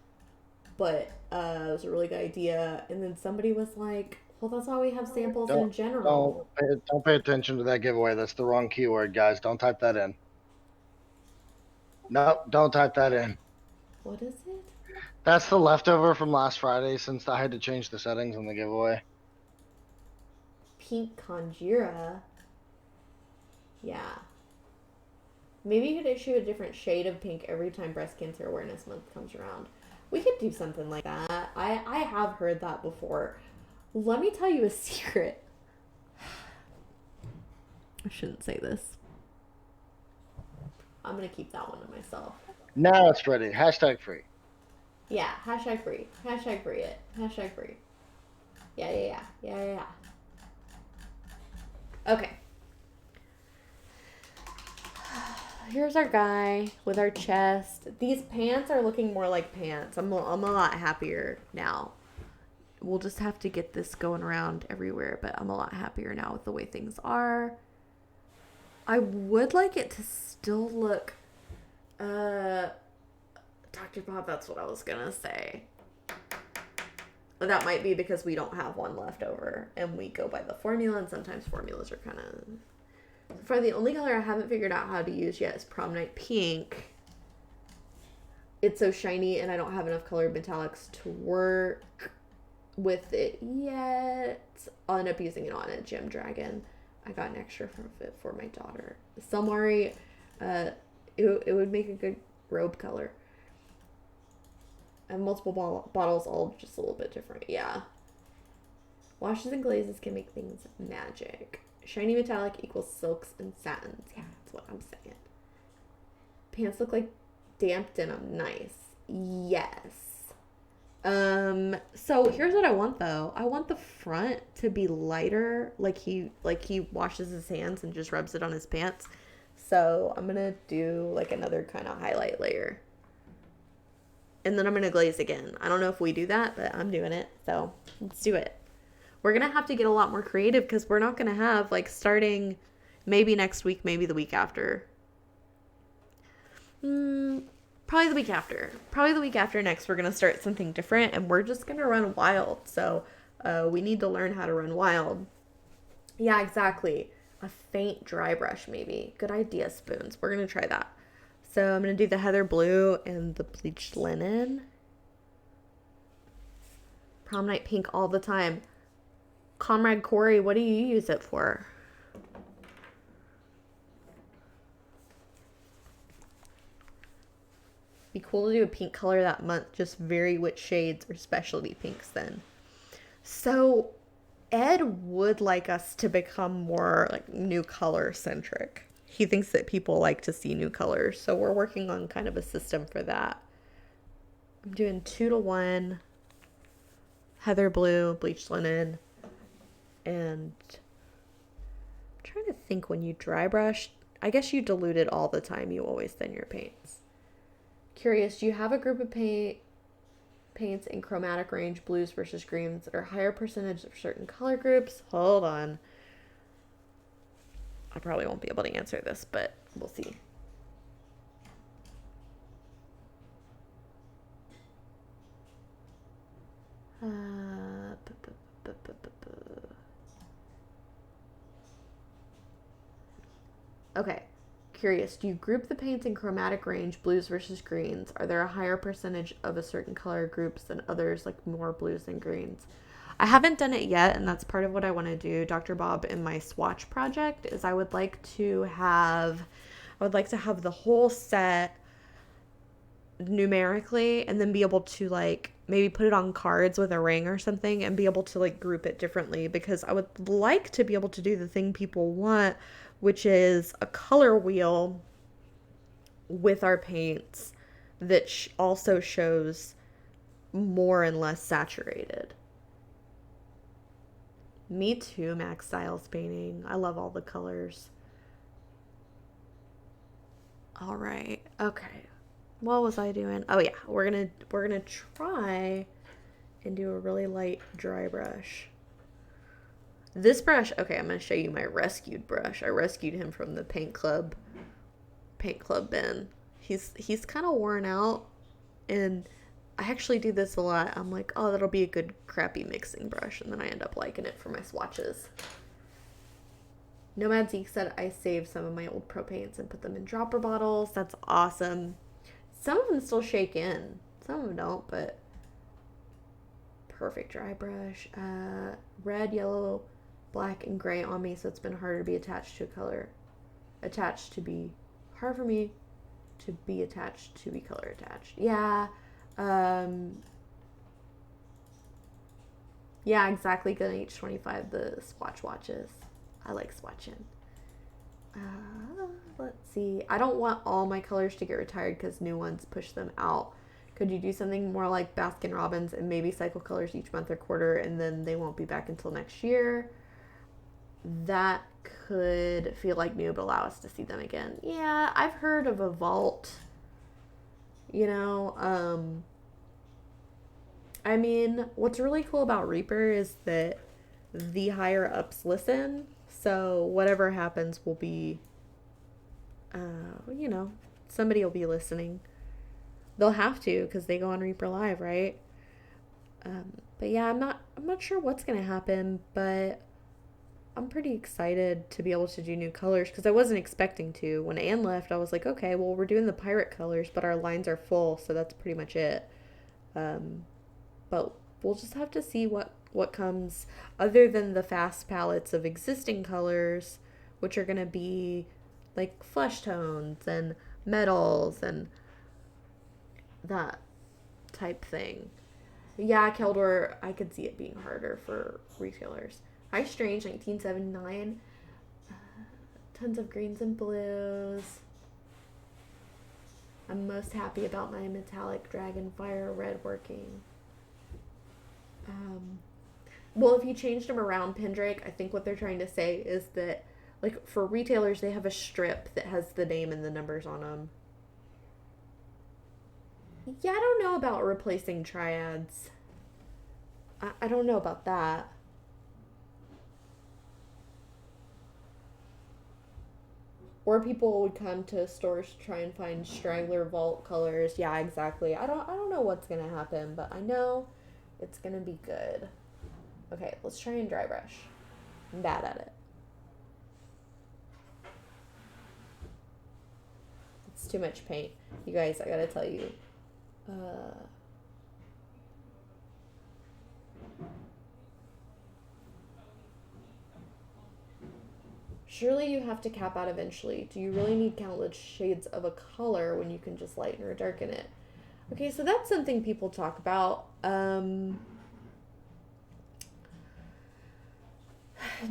but it was a really good idea. And then somebody was like, well, that's why we have samples in general. Don't pay attention to that giveaway. That's the wrong keyword, guys. Don't type that in. No, don't type that in. What is it? That's the leftover from last Friday, since I had to change the settings on the giveaway. Pink Conjura. Yeah. Maybe you could issue a different shade of pink every time Breast Cancer Awareness Month comes around. We could do something like that. I have heard that before. Let me tell you a secret. I shouldn't say this. I'm going to keep that one to myself. Now it's ready. Hashtag free. Yeah, hashtag free. Hashtag free it. Hashtag free. Yeah. Okay. Here's our guy with our chest. These pants are looking more like pants. I'm a lot happier now. We'll just have to get this going around everywhere, but I'm a lot happier now with the way things are. I would like it to still look, Dr. Bob, that's what I was gonna say. That might be because we don't have one left over, and we go by the formula, and sometimes formulas are kind of... For the only color I haven't figured out how to use yet is Prom Night Pink. It's so shiny, and I don't have enough colored metallics to work with it yet. I'll end up using it on a Gem Dragon. I got an extra from it for my daughter. Selmari, it would make a good robe color. I have multiple bottles, all just a little bit different. Yeah. Washes and glazes can make things magic. Shiny metallic equals silks and satins. Yeah, that's what I'm saying. Pants look like damp denim. Nice. Yes. So here's what I want though. I want the front to be lighter, like he washes his hands and just rubs it on his pants. So I'm gonna do like another kind of highlight layer. And then I'm gonna glaze again. I don't know if we do that, but I'm doing it. So let's do it. We're going to have to get a lot more creative because we're not going to have, like, starting maybe next week, maybe the week after. Probably the week after. Probably the week after next, we're going to start something different, and we're just going to run wild. So we need to learn how to run wild. Yeah, exactly. A faint dry brush, maybe. Good idea, spoons. We're going to try that. So I'm going to do the heather blue and the bleached linen. Prom night pink all the time. Comrade Corey, what do you use it for? Be cool to do a pink color that month. Just vary which shades or specialty pinks then. So Ed would like us to become more like new color centric. He thinks that people like to see new colors. So we're working on kind of a system for that. I'm doing 2-to-1 heather blue, bleached linen, and I'm trying to think when you dry brush. I guess you dilute it all the time. You always thin your paints. Curious, do you have a group of paints in chromatic range, blues versus greens, or higher percentage of certain color groups? Hold on. I probably won't be able to answer this, but we'll see. Okay. Curious, do you group the paints in chromatic range, blues versus greens? Are there a higher percentage of a certain color groups than others, like more blues than greens? I haven't done it yet, and that's part of what I want to do, Dr. Bob, in my swatch project, is I would like to have the whole set numerically and then be able to like maybe put it on cards with a ring or something and be able to like group it differently, because I would like to be able to do the thing people want, which is a color wheel with our paints that also shows more and less saturated. Me too, Max Styles Painting. I love all the colors. All right. Okay. What was I doing? Oh yeah, we're gonna try and do a really light dry brush. This brush, okay, I'm gonna show you my rescued brush. I rescued him from the paint club bin. He's kind of worn out, and I actually do this a lot. I'm like, oh, that'll be a good crappy mixing brush, and then I end up liking it for my swatches. Nomad Zeke said I saved some of my old pro paints and put them in dropper bottles. That's awesome. Some of them still shake in. Some of them don't, but perfect dry brush. Red, yellow, black, and gray on me, so it's been harder to be attached to a color. Hard for me to be attached to be color attached. Yeah. Yeah, exactly. Gonna H25 the swatch watches. I like swatching. Let's see. I don't want all my colors to get retired because new ones push them out. Could you do something more like Baskin Robbins and maybe cycle colors each month or quarter, and then they won't be back until next year? That could feel like new, but allow us to see them again. Yeah, I've heard of a vault. You know, I mean, what's really cool about Reaper is that the higher ups listen. So whatever happens will be, somebody will be listening. They'll have to because they go on Reaper Live, right? But yeah, I'm not sure what's gonna happen, but I'm pretty excited to be able to do new colors because I wasn't expecting to. When Anne left, I was like, okay, well, we're doing the pirate colors, but our lines are full, so that's pretty much it. But we'll just have to see what comes other than the fast palettes of existing colors, which are going to be like flesh tones and metals and that type thing. Yeah, Keldor, I could see it being harder for retailers. Hi, Strange, 1979. Tons of greens and blues. I'm most happy about my metallic Dragonfire red working. Well, if you changed them around, Pendrake, I think what they're trying to say is that, like, for retailers, they have a strip that has the name and the numbers on them. Yeah, I don't know about replacing triads. I don't know about that. Or people would come to stores to try and find straggler vault colors. Yeah, exactly. I don't know what's gonna happen, but I know it's gonna be good. Okay, let's try and dry brush. I'm bad at it. too much paint. You guys, I gotta tell you. Surely you have to cap out eventually. Do you really need countless shades of a color when you can just lighten or darken it? Okay, so that's something people talk about.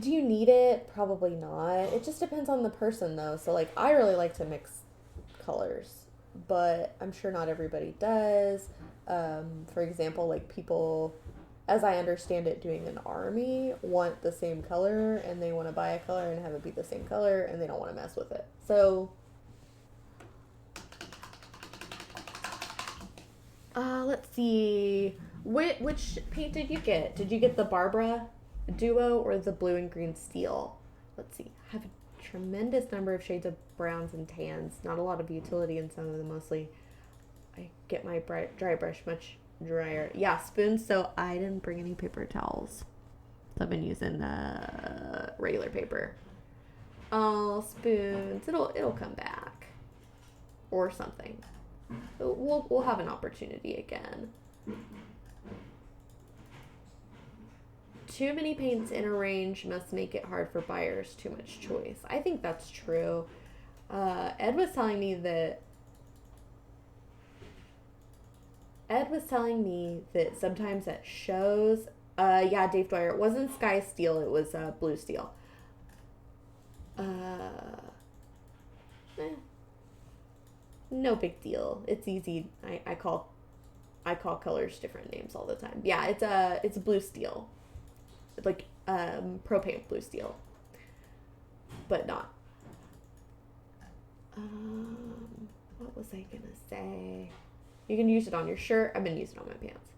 Do you need it? Probably not. It just depends on the person, though. So, like, I really like to mix colors, but I'm sure not everybody does. For example, like, people, as I understand it, doing an army want the same color, and they want to buy a color and have it be the same color, and they don't want to mess with it. So, let's see. Which paint did you get? Did you get the Barbara Duo or the blue and green steel? Let's see. I have a tremendous number of shades of browns and tans. Not a lot of utility in some of them. Mostly I get my dry brush much drier. Yeah, spoons. So I didn't bring any paper towels. So I've been using regular paper. Oh, spoons. It'll come back or something. We'll have an opportunity again. Too many paints in a range must make it hard for buyers. Too much choice. I think that's true. Ed was telling me that sometimes at shows, yeah, DaefydWyr, it wasn't Sky Steel, it was Blue Steel. No big deal. It's easy. I call colors different names all the time. Yeah, it's Blue Steel. Like pro paint blue steel, but not. What was I gonna say? You can use it on your shirt. I've been using it on my pants.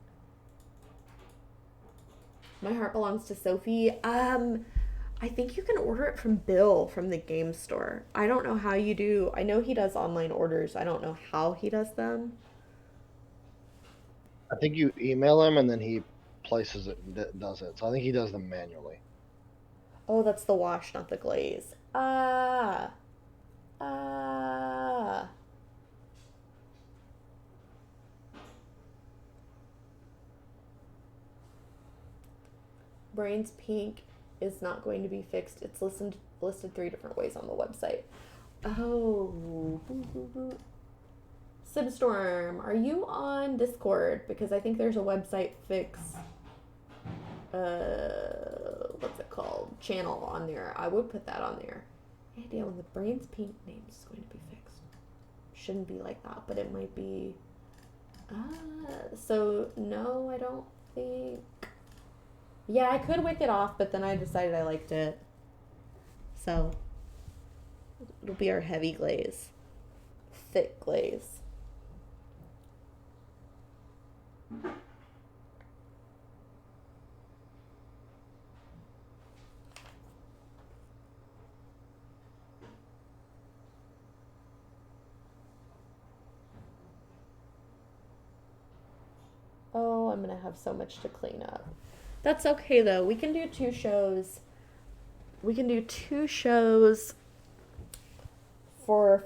My heart belongs to Sophie. I think you can order it from Bill from the game store. I don't know how you do. I know he does online orders. I don't know how he does them. I think you email him and then he places it and does it. So I think he does them manually. Oh, that's the wash, not the glaze. Brain's pink is not going to be fixed. It's listed 3 different ways on the website. Oh. Sibstorm, are you on Discord? Because I think there's a website fix, what's it called? Channel on there. I would put that on there. Hey, idea when the brain's pink name is going to be fixed. Shouldn't be like that, but it might be. So no, I don't think. Yeah, I could wick it off, but then I decided I liked it. So it'll be our heavy glaze. Thick glaze. Oh, I'm gonna have so much to clean up. That's okay though. We can do 2 shows. We can do 2 shows for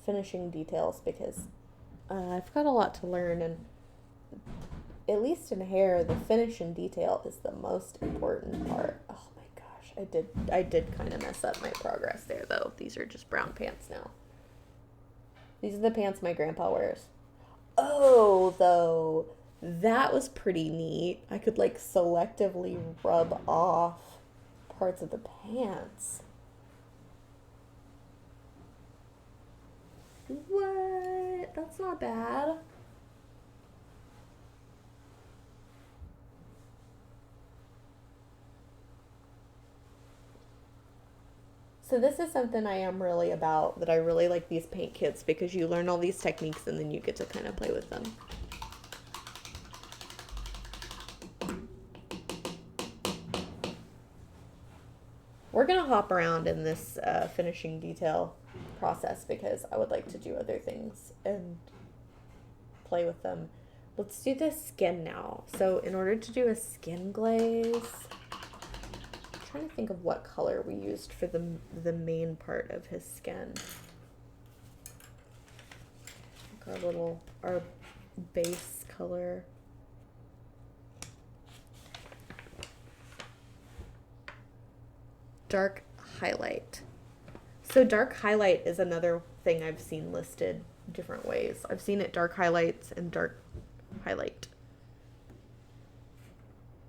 finishing details because I've got a lot to learn, and at least in hair, the finish and detail is the most important part. Oh my gosh, I did kind of mess up my progress there though. These are just brown pants now. These are the pants my grandpa wears. Oh, though, that was pretty neat. I could like selectively rub off parts of the pants. What? That's not bad. So this is something I am really about, that I really like these paint kits because you learn all these techniques and then you get to kind of play with them. We're going to hop around in this finishing detail process because I would like to do other things and play with them. Let's do the skin now. So in order to do a skin glaze, I'm trying to think of what color we used for the main part of his skin. our base color. Dark highlight. So dark highlight is another thing I've seen listed different ways. I've seen it dark highlights and dark highlight.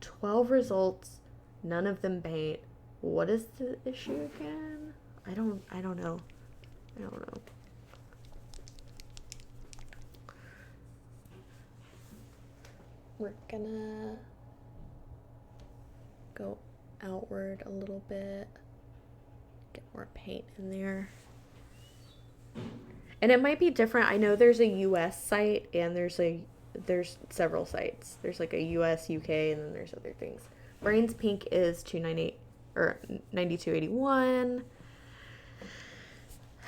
12 results, none of them paint. What is the issue again? I don't know. We're gonna go outward a little bit. Get more paint in there. And it might be different. I know there's a US site and there's several sites. There's like a US, UK, and then there's other things. Brains Pink is 298 or 9281.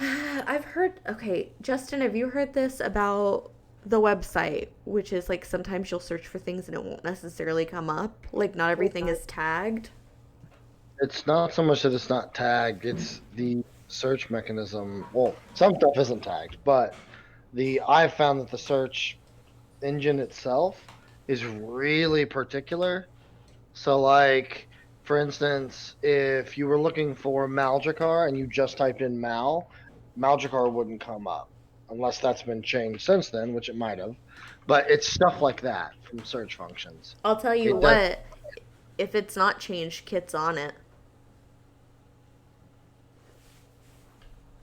I've heard, okay, Justin, have you heard this about the website, which is like sometimes you'll search for things and it won't necessarily come up? Like not everything is tagged. It's not so much that it's not tagged, it's the search mechanism. Well, some stuff isn't tagged, but I found that the search engine itself is really particular. So like, for instance, if you were looking for Maldracar and you just typed in Maldracar wouldn't come up unless that's been changed since then, which it might have. But it's stuff like that from search functions. I'll tell you what, if it's not changed, Kit's on it.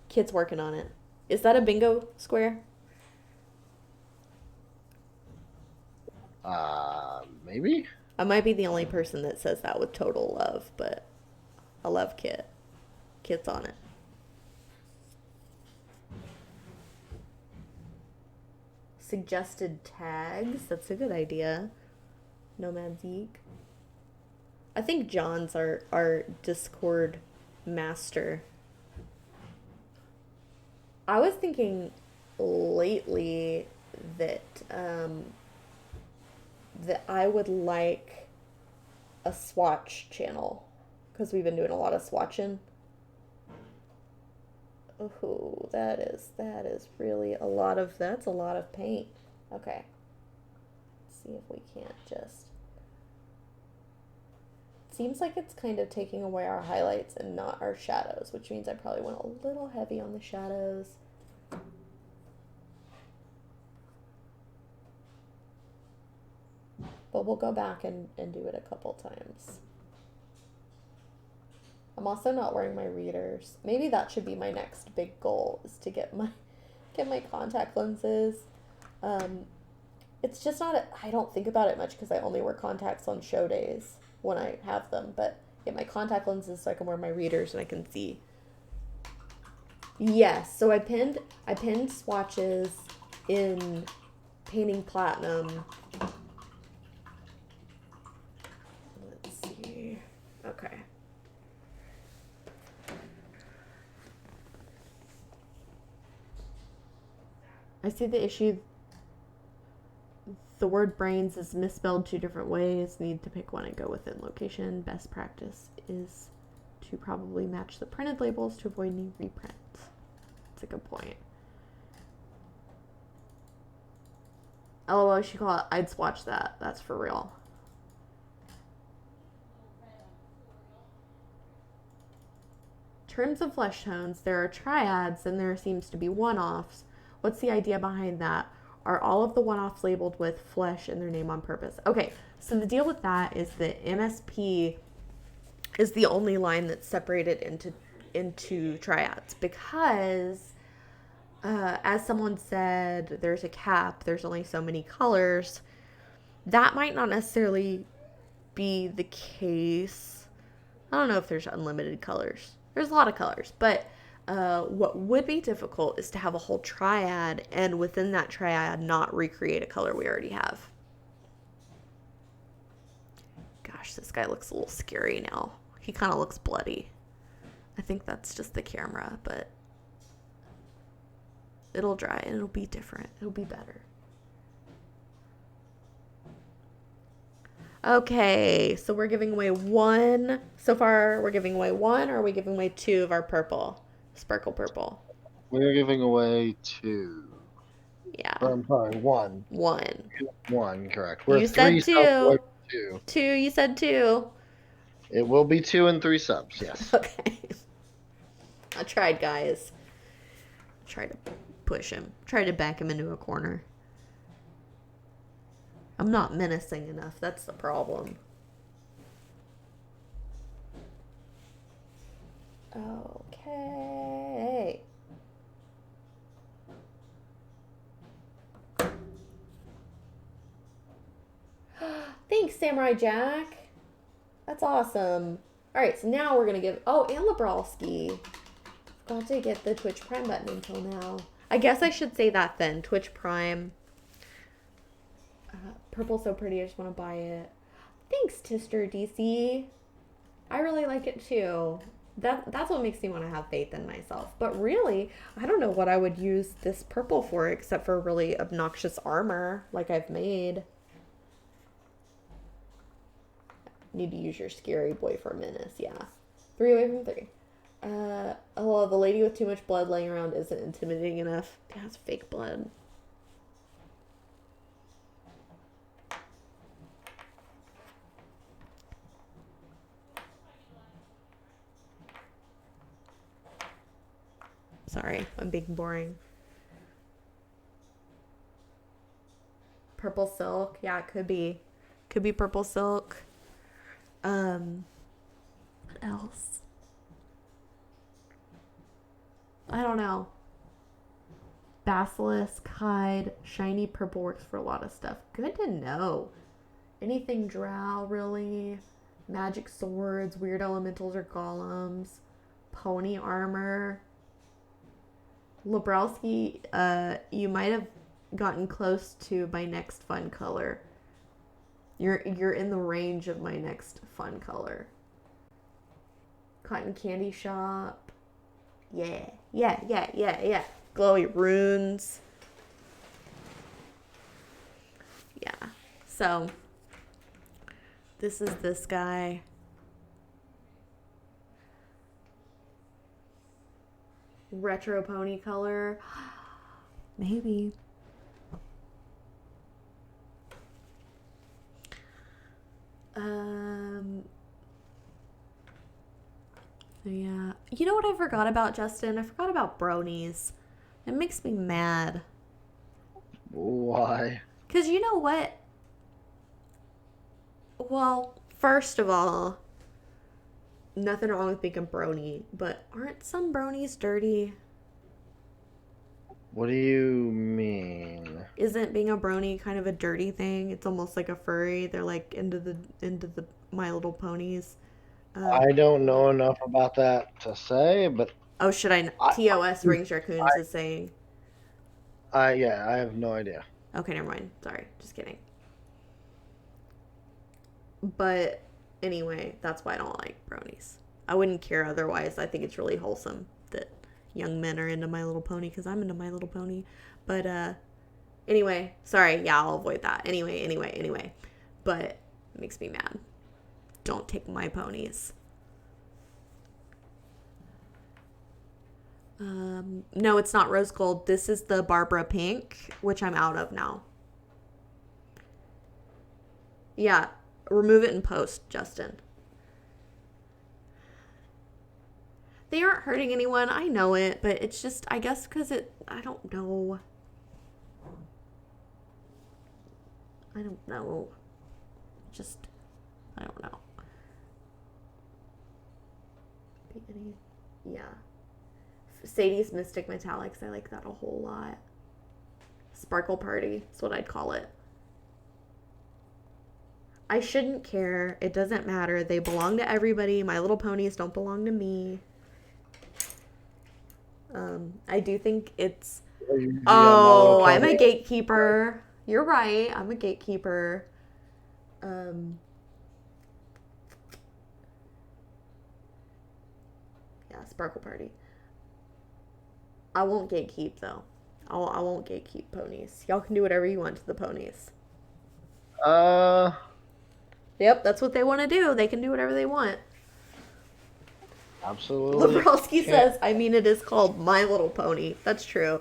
Kit's working on it. Is that a bingo square? Maybe? I might be the only person that says that with total love, but I love Kit. Kit's on it. Suggested tags. That's a good idea. Nomad Zeke. I think John's our Discord master. I was thinking lately that that I would like a swatch channel because we've been doing a lot of swatching. Oh, that is really that's a lot of paint. Okay. Let's see if we can't just. Seems like it's kind of taking away our highlights and not our shadows, which means I probably went a little heavy on the shadows. But we'll go back and do it a couple times. I'm also not wearing my readers. Maybe that should be my next big goal, is to get my contact lenses. It's just not, I don't think about it much because I only wear contacts on show days when I have them, but get my contact lenses so I can wear my readers and I can see. Yes, so I pinned swatches in Painting Platinum. Let's see. Okay. I see the issue. The word brains is misspelled 2 different ways. Need to pick one and go within location. Best practice is to probably match the printed labels to avoid any reprints. That's a good point. LOL, you should call it I'd swatch that. That's for real. In terms of flesh tones, there are triads and there seems to be one-offs. What's the idea behind that? Are all of the one-offs labeled with flesh and their name on purpose? Okay, so the deal with that is that MSP is the only line that's separated into triads because, as someone said, there's a cap, there's only so many colors. That might not necessarily be the case. I don't know if there's unlimited colors. There's a lot of colors, but what would be difficult is to have a whole triad and within that triad not recreate a color we already have. Gosh, this guy looks a little scary now. He kind of looks bloody. I think that's just the camera, but it'll dry and it'll be different. It'll be better. Okay, so we're giving away 1. So far, we're giving away 1, or are we giving away 2 of our purple? Sparkle purple. We're giving away 2. Yeah. Or, I'm sorry, one. 1. One, correct. We're You three said subs away 2. from 2. 2, you said 2. It will be 2 and 3 subs, yes. Okay. I tried, guys. Tried to push him. Tried to back him into a corner. I'm not menacing enough. That's the problem. Okay. Thanks, Samurai Jack. That's awesome. Alright, so now we're going to give... Oh, and Lebrowski. Forgot to get the Twitch Prime button until now. I guess I should say that then. Twitch Prime. Purple's so pretty, I just want to buy it. Thanks, Tister DC. I really like it too. That's what makes me want to have faith in myself. But really, I don't know what I would use this purple for except for really obnoxious armor like I've made. Need to use your scary boy for menace, yeah. 3 away from 3. Oh, the lady with too much blood laying around isn't intimidating enough. That's fake blood. Sorry, I'm being boring. Purple silk. Yeah, it could be. Could be purple silk. What else? I don't know. Basilisk, hide, shiny purple works for a lot of stuff. Good to know. Anything drow, really. Magic swords, weird elementals or golems. Pony armor. Lebrowski, you might have gotten close to my next fun color. You're in the range of my next fun color. Cotton candy shop. Yeah. Glowy runes. Yeah. So, this is this guy. Retro pony color. Maybe. Yeah. You know what I forgot about, Justin? I forgot about bronies. It makes me mad. Why? Because you know what? Well, first of all, nothing wrong with being a brony, but aren't some bronies dirty? What do you mean? Isn't being a brony kind of a dirty thing? It's almost like a furry. They're like into the My Little Ponies. I don't know enough about that to say, but Oh, should I? TOS Rings Raccoons is saying. Yeah, I have no idea. Okay, never mind. Sorry, just kidding. But anyway, that's why I don't like bronies. I wouldn't care otherwise. I think it's really wholesome that young men are into My Little Pony because I'm into My Little Pony. But anyway, sorry. Yeah, I'll avoid that. Anyway. But it makes me mad. Don't take my ponies. No, it's not rose gold. This is the Barbara pink, which I'm out of now. Yeah, remove it in post, Justin. They aren't hurting anyone. I know it, but it's just, I guess because I don't know. I don't know. I don't know. Yeah. Sadie's Mystic Metallics. I like that a whole lot. Sparkle Party. That's what I'd call it. I shouldn't care. It doesn't matter. They belong to everybody. My Little Ponies don't belong to me. I do think it's... Oh, I'm a gatekeeper. You're right. I'm a gatekeeper. Yeah, Sparkle Party. I won't gatekeep, though. I won't gatekeep ponies. Y'all can do whatever you want to the ponies. Yep, that's what they want to do. They can do whatever they want. Absolutely. Lebrowski says, I mean, it is called My Little Pony. That's true.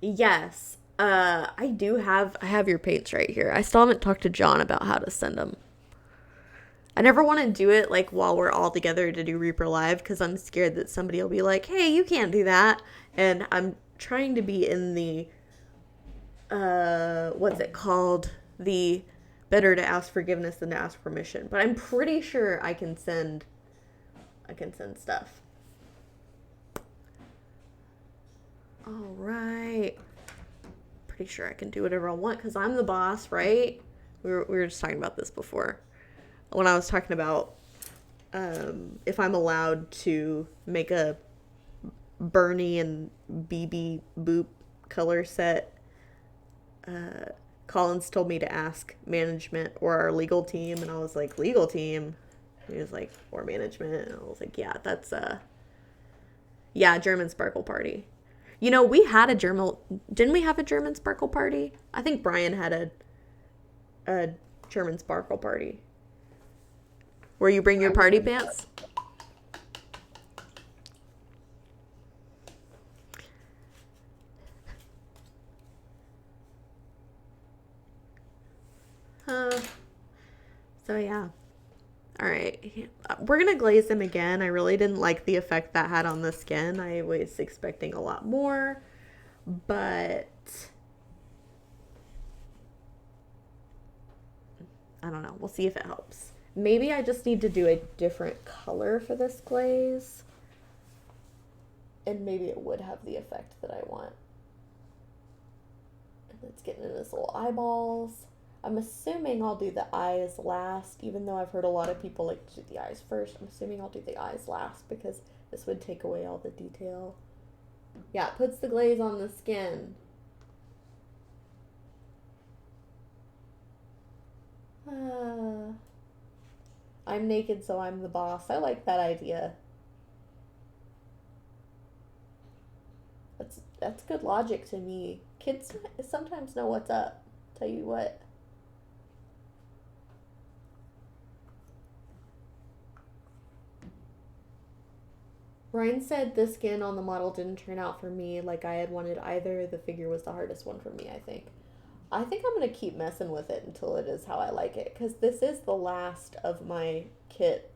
Yes. I have your paints right here. I still haven't talked to John about how to send them. I never want to do it like while we're all together to do Reaper Live because I'm scared that somebody will be like, "Hey, you can't do that." And I'm trying to be in the what's it called? The better to ask forgiveness than to ask permission. But I'm pretty sure I can send stuff. All right. Pretty sure I can do whatever I want because I'm the boss, right? We were just talking about this before. When I was talking about if I'm allowed to make a Bernie and BB Boop color set, Collins told me to ask management or our legal team, and I was like, legal team? He was like, or management? And I was like, yeah, that's yeah, German Sparkle Party. You know, we had a didn't we have a German Sparkle Party? I think Brian had a German Sparkle Party. Where you bring your party pants? So yeah. All right. We're going to glaze them again. I really didn't like the effect that had on the skin. I was expecting a lot more, but I don't know. We'll see if it helps. Maybe I just need to do a different color for this glaze. And maybe it would have the effect that I want. And it's getting in his little eyeballs. I'm assuming I'll do the eyes last, even though I've heard a lot of people like to do the eyes first. I'm assuming I'll do the eyes last because this would take away all the detail. Yeah, it puts the glaze on the skin. I'm naked, so I'm the boss. I like that idea. That's good logic to me. Kids sometimes know what's up. Tell you what. Ryan said the skin on the model didn't turn out for me like I had wanted either. The figure was the hardest one for me, I think. I think I'm going to keep messing with it until it is how I like it. Because this is the last of my kit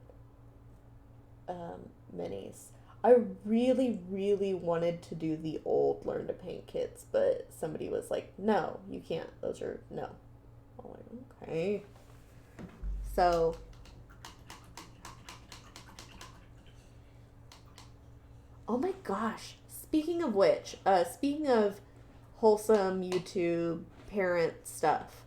minis. I really, really wanted to do the old Learn to Paint kits, but somebody was like, no, you can't. Those are, no. I'm like, okay. So, oh my gosh. Speaking of which, speaking of wholesome YouTube parent stuff,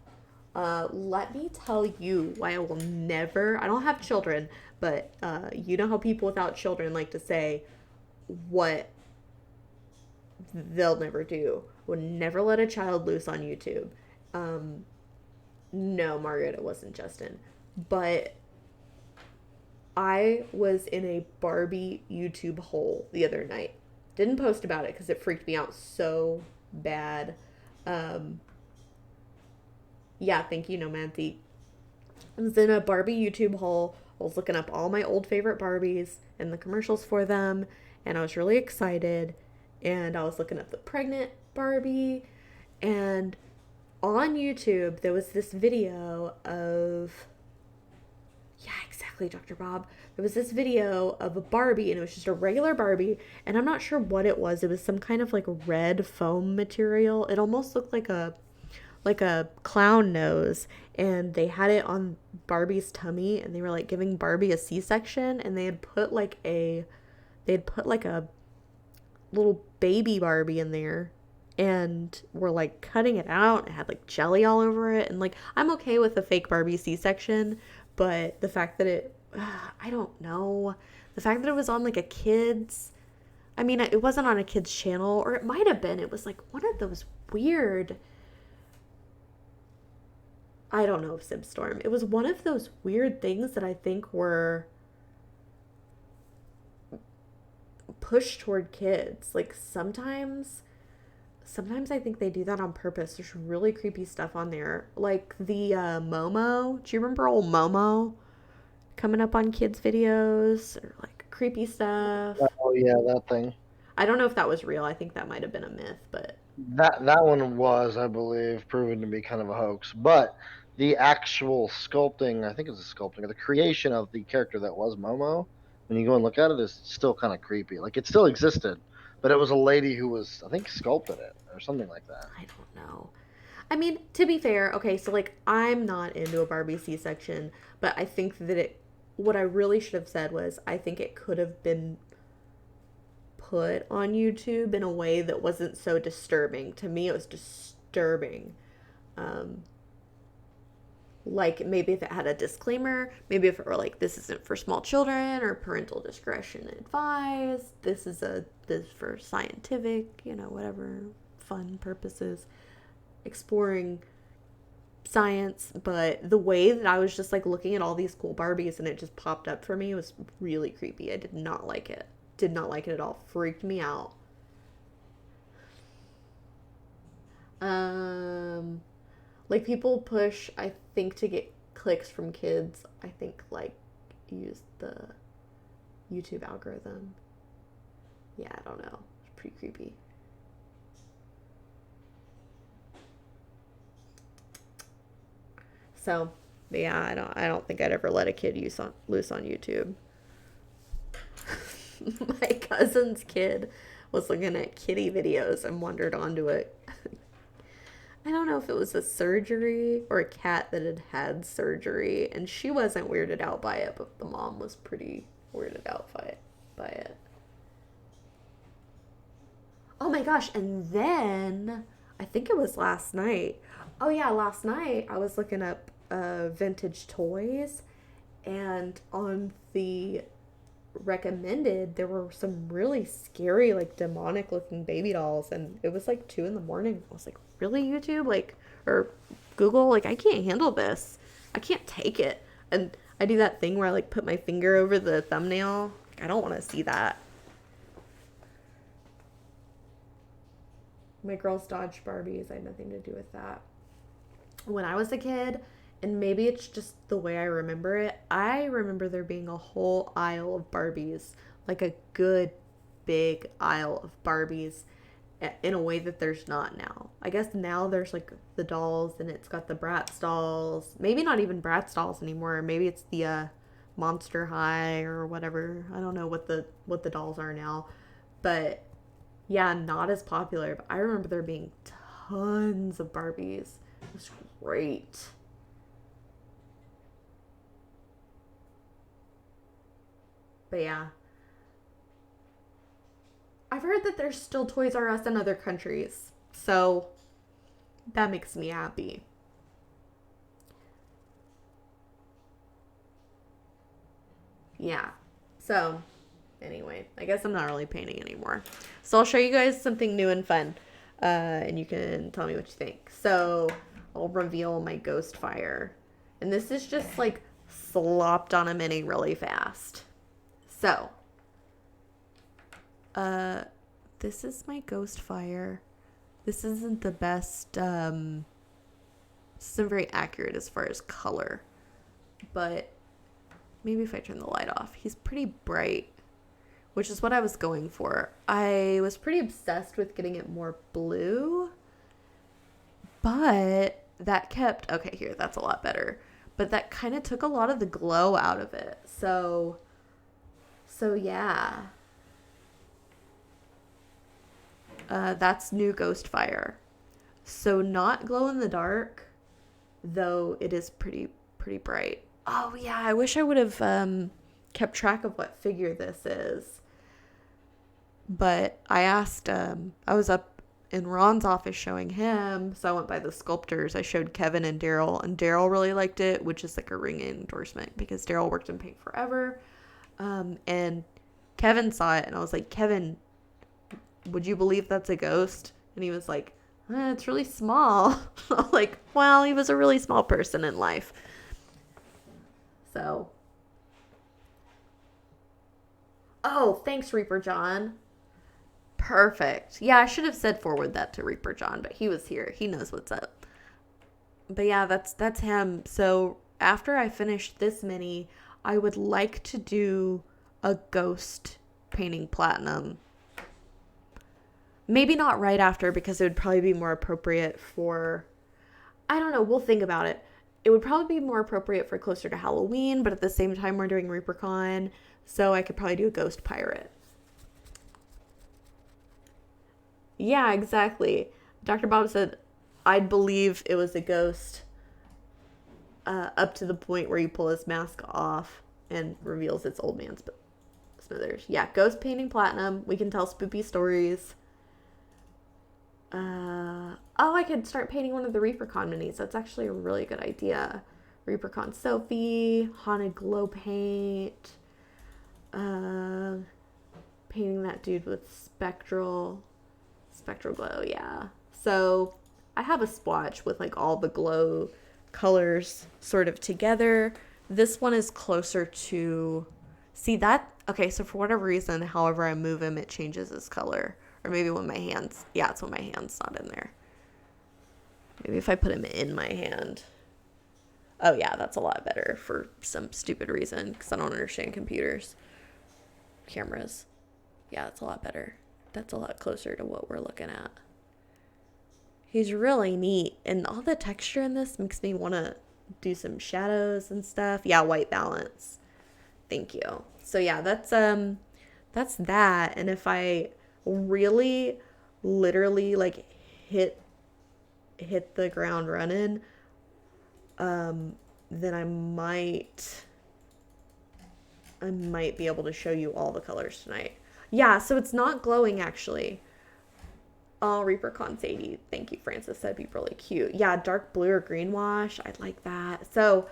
let me tell you why I will never, I don't have children, but you know how people without children like to say what they'll never do. Would never let a child loose on YouTube. No, Margaret, it wasn't Justin. But I was in a Barbie YouTube hole the other night. Didn't post about it because it freaked me out so bad. Yeah, thank you, Nomanthi. I was in a Barbie YouTube hole. I was looking up all my old favorite Barbies and the commercials for them, and I was really excited. And I was looking up the pregnant Barbie, and on YouTube there was this video of, yeah, exactly, Dr. Bob. There was this video of a Barbie, and it was just a regular Barbie, and I'm not sure what it was. It was some kind of like red foam material. It almost looked like a clown nose, and they had it on Barbie's tummy, and they were like giving Barbie a C-section, and they had put like a little baby Barbie in there, and were like cutting it out. It had like jelly all over it, and like I'm okay with a fake Barbie C-section, but the fact that I don't know, the fact that it was on like a kid's, I mean, it wasn't on a kid's channel, or it might have been. It was like one of those weird, I don't know if Sibstorm. It was one of those weird things that I think were pushed toward kids. Like sometimes I think they do that on purpose. There's really creepy stuff on there. Like the Momo. Do you remember old Momo coming up on kids' videos? Or like creepy stuff. Oh yeah, that thing. I don't know if that was real. I think that might have been a myth, but That one was, I believe, proven to be kind of a hoax. But the actual sculpting, I think it's a sculpting, or the creation of the character that was Momo, when you go and look at it, is still kind of creepy. Like it still existed, but it was a lady who was, I think, sculpted it or something like that. I don't know. I mean, to be fair, okay, so like I'm not into a Barbie C-section, but I think that what I really should have said was I think it could have been put on YouTube in a way that wasn't so disturbing. To me, it was disturbing. Um, like maybe if it had a disclaimer, maybe if it were like this isn't for small children or parental discretion advised, this for scientific, whatever fun purposes, exploring science. But the way that I was just like looking at all these cool Barbies and it just popped up for me was really creepy. I did not like it. Did not like it at all. Freaked me out. Like people push, I think, to get clicks from kids, I think like use the YouTube algorithm. Yeah, I don't know. It's pretty creepy. So, but yeah, I don't think I'd ever let a kid loose on YouTube. My cousin's kid was looking at kitty videos and wandered onto it. I don't know if it was a surgery or a cat that had had surgery, and she wasn't weirded out by it, but the mom was pretty weirded out by it. Oh my gosh, and then I think it was last night. Oh yeah, last night I was looking up vintage toys, and on the recommended there were some really scary, like demonic looking baby dolls, and it was like 2 a.m. I was like, really, YouTube? Like, or Google? Like, I can't handle this. I can't take it. And I do that thing where I like put my finger over the thumbnail. I don't want to see that. My girls dodged Barbies. I had nothing to do with that. When I was a kid, and maybe it's just the way I remember it, I remember there being a whole aisle of Barbies, like a good big aisle of Barbies, in a way that there's not now. I guess now there's like the dolls, and it's got the Bratz dolls. Maybe not even Bratz dolls anymore. Maybe it's the Monster High or whatever. I don't know what the dolls are now, but yeah, not as popular. But I remember there being tons of Barbies. It was great. But yeah. I've heard that there's still Toys R Us in other countries. So that makes me happy. Yeah. So anyway, I guess I'm not really painting anymore. So I'll show you guys something new and fun. And you can tell me what you think. So I'll reveal my ghost fire. And this is just like slopped on a mini really fast. So, this is my ghost fire. This isn't the best, this isn't very accurate as far as color, but maybe if I turn the light off. He's pretty bright, which is what I was going for. I was pretty obsessed with getting it more blue, but that kept, okay, here, that's a lot better, but that kind of took a lot of the glow out of it. So yeah. That's new Ghost Fire. So not glow in the dark, though it is pretty bright. Oh yeah, I wish I would have kept track of what figure this is. But I asked, I was up in Ron's office showing him, so I went by the sculptors. I showed Kevin and Daryl really liked it, which is like a ring endorsement because Daryl worked in paint forever. And Kevin saw it, and I was like, Kevin, would you believe that's a ghost? And he was like, it's really small. I was like, well, he was a really small person in life. So. Oh, thanks, Reaper John. Perfect. Yeah, I should have said forward that to Reaper John, but he was here. He knows what's up. But yeah, that's him. So after I finish this mini, I would like to do a ghost painting platinum. Maybe not right after, because it would probably be more appropriate for, I don't know, we'll think about it. It would probably be more appropriate for closer to Halloween, but at the same time we're doing ReaperCon, so I could probably do a ghost pirate. Yeah, exactly. Dr. Bob said, I'd believe it was a ghost up to the point where you pull his mask off and reveals it's old man Smithers. Yeah, ghost painting platinum. We can tell spooky stories. I could start painting one of the ReaperCon minis. That's actually a really good idea. ReaperCon Sophie, haunted glow paint, painting that dude with spectral glow. Yeah. So I have a swatch with like all the glow colors sort of together. This one is closer to, see that? Okay, so for whatever reason, however I move him, it changes his color. Or maybe when my hand's, yeah, it's when my hand's not in there. Maybe if I put him in my hand. Oh yeah, that's a lot better for some stupid reason, because I don't understand cameras. Yeah, it's a lot better. That's a lot closer to what we're looking at. He's really neat, and all the texture in this makes me want to do some shadows and stuff. Yeah, white balance. Thank you. So yeah, that's that. And if I really literally like hit the ground running, then I might be able to show you all the colors tonight. Yeah, so it's not glowing actually. Oh, ReaperCon Sadie. Thank you, Francis. That'd be really cute. Yeah, dark blue or green wash. I'd like that. So,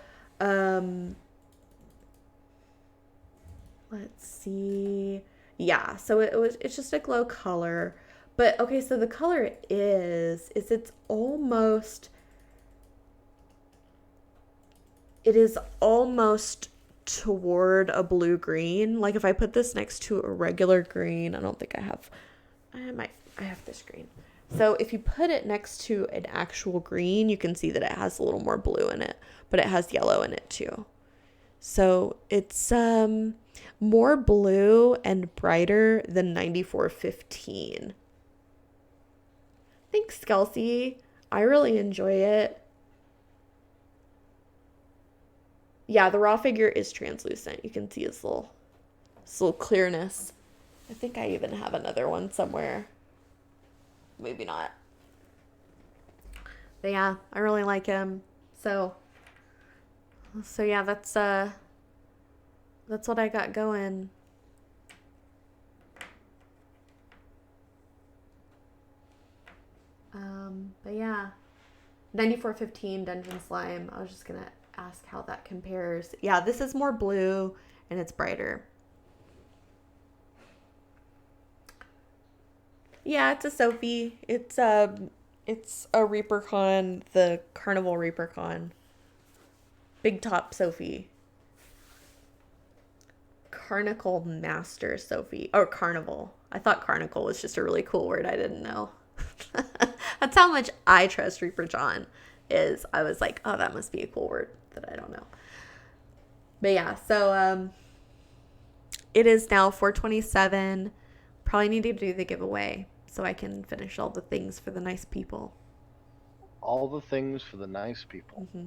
let's see. Yeah, so it's just a glow color. But okay, so the color is almost toward a blue green. Like if I put this next to a regular green, I don't think I have this green. So if you put it next to an actual green, you can see that it has a little more blue in it, but it has yellow in it too. So it's more blue and brighter than 9415. Thanks, Kelsey. I really enjoy it. Yeah, the raw figure is translucent. You can see his little clearness. I think I even have another one somewhere. Maybe not. But yeah, I really like him. So yeah, that's what I got going. But yeah, 9415 Dungeon Slime. I was just gonna ask how that compares. Yeah, this is more blue and it's brighter. Yeah, it's a Sophie. It's a ReaperCon, the Carnival ReaperCon. Big Top Sophie. Carnival Master Sophie. Or Carnival. I thought Carnival was just a really cool word I didn't know. That's how much I trust Reaper John. I was like, oh, that must be a cool word that I don't know. But yeah, so it is now 4:27. Probably need to do the giveaway so I can finish all the things for the nice people. All the things for the nice people. Mm-hmm.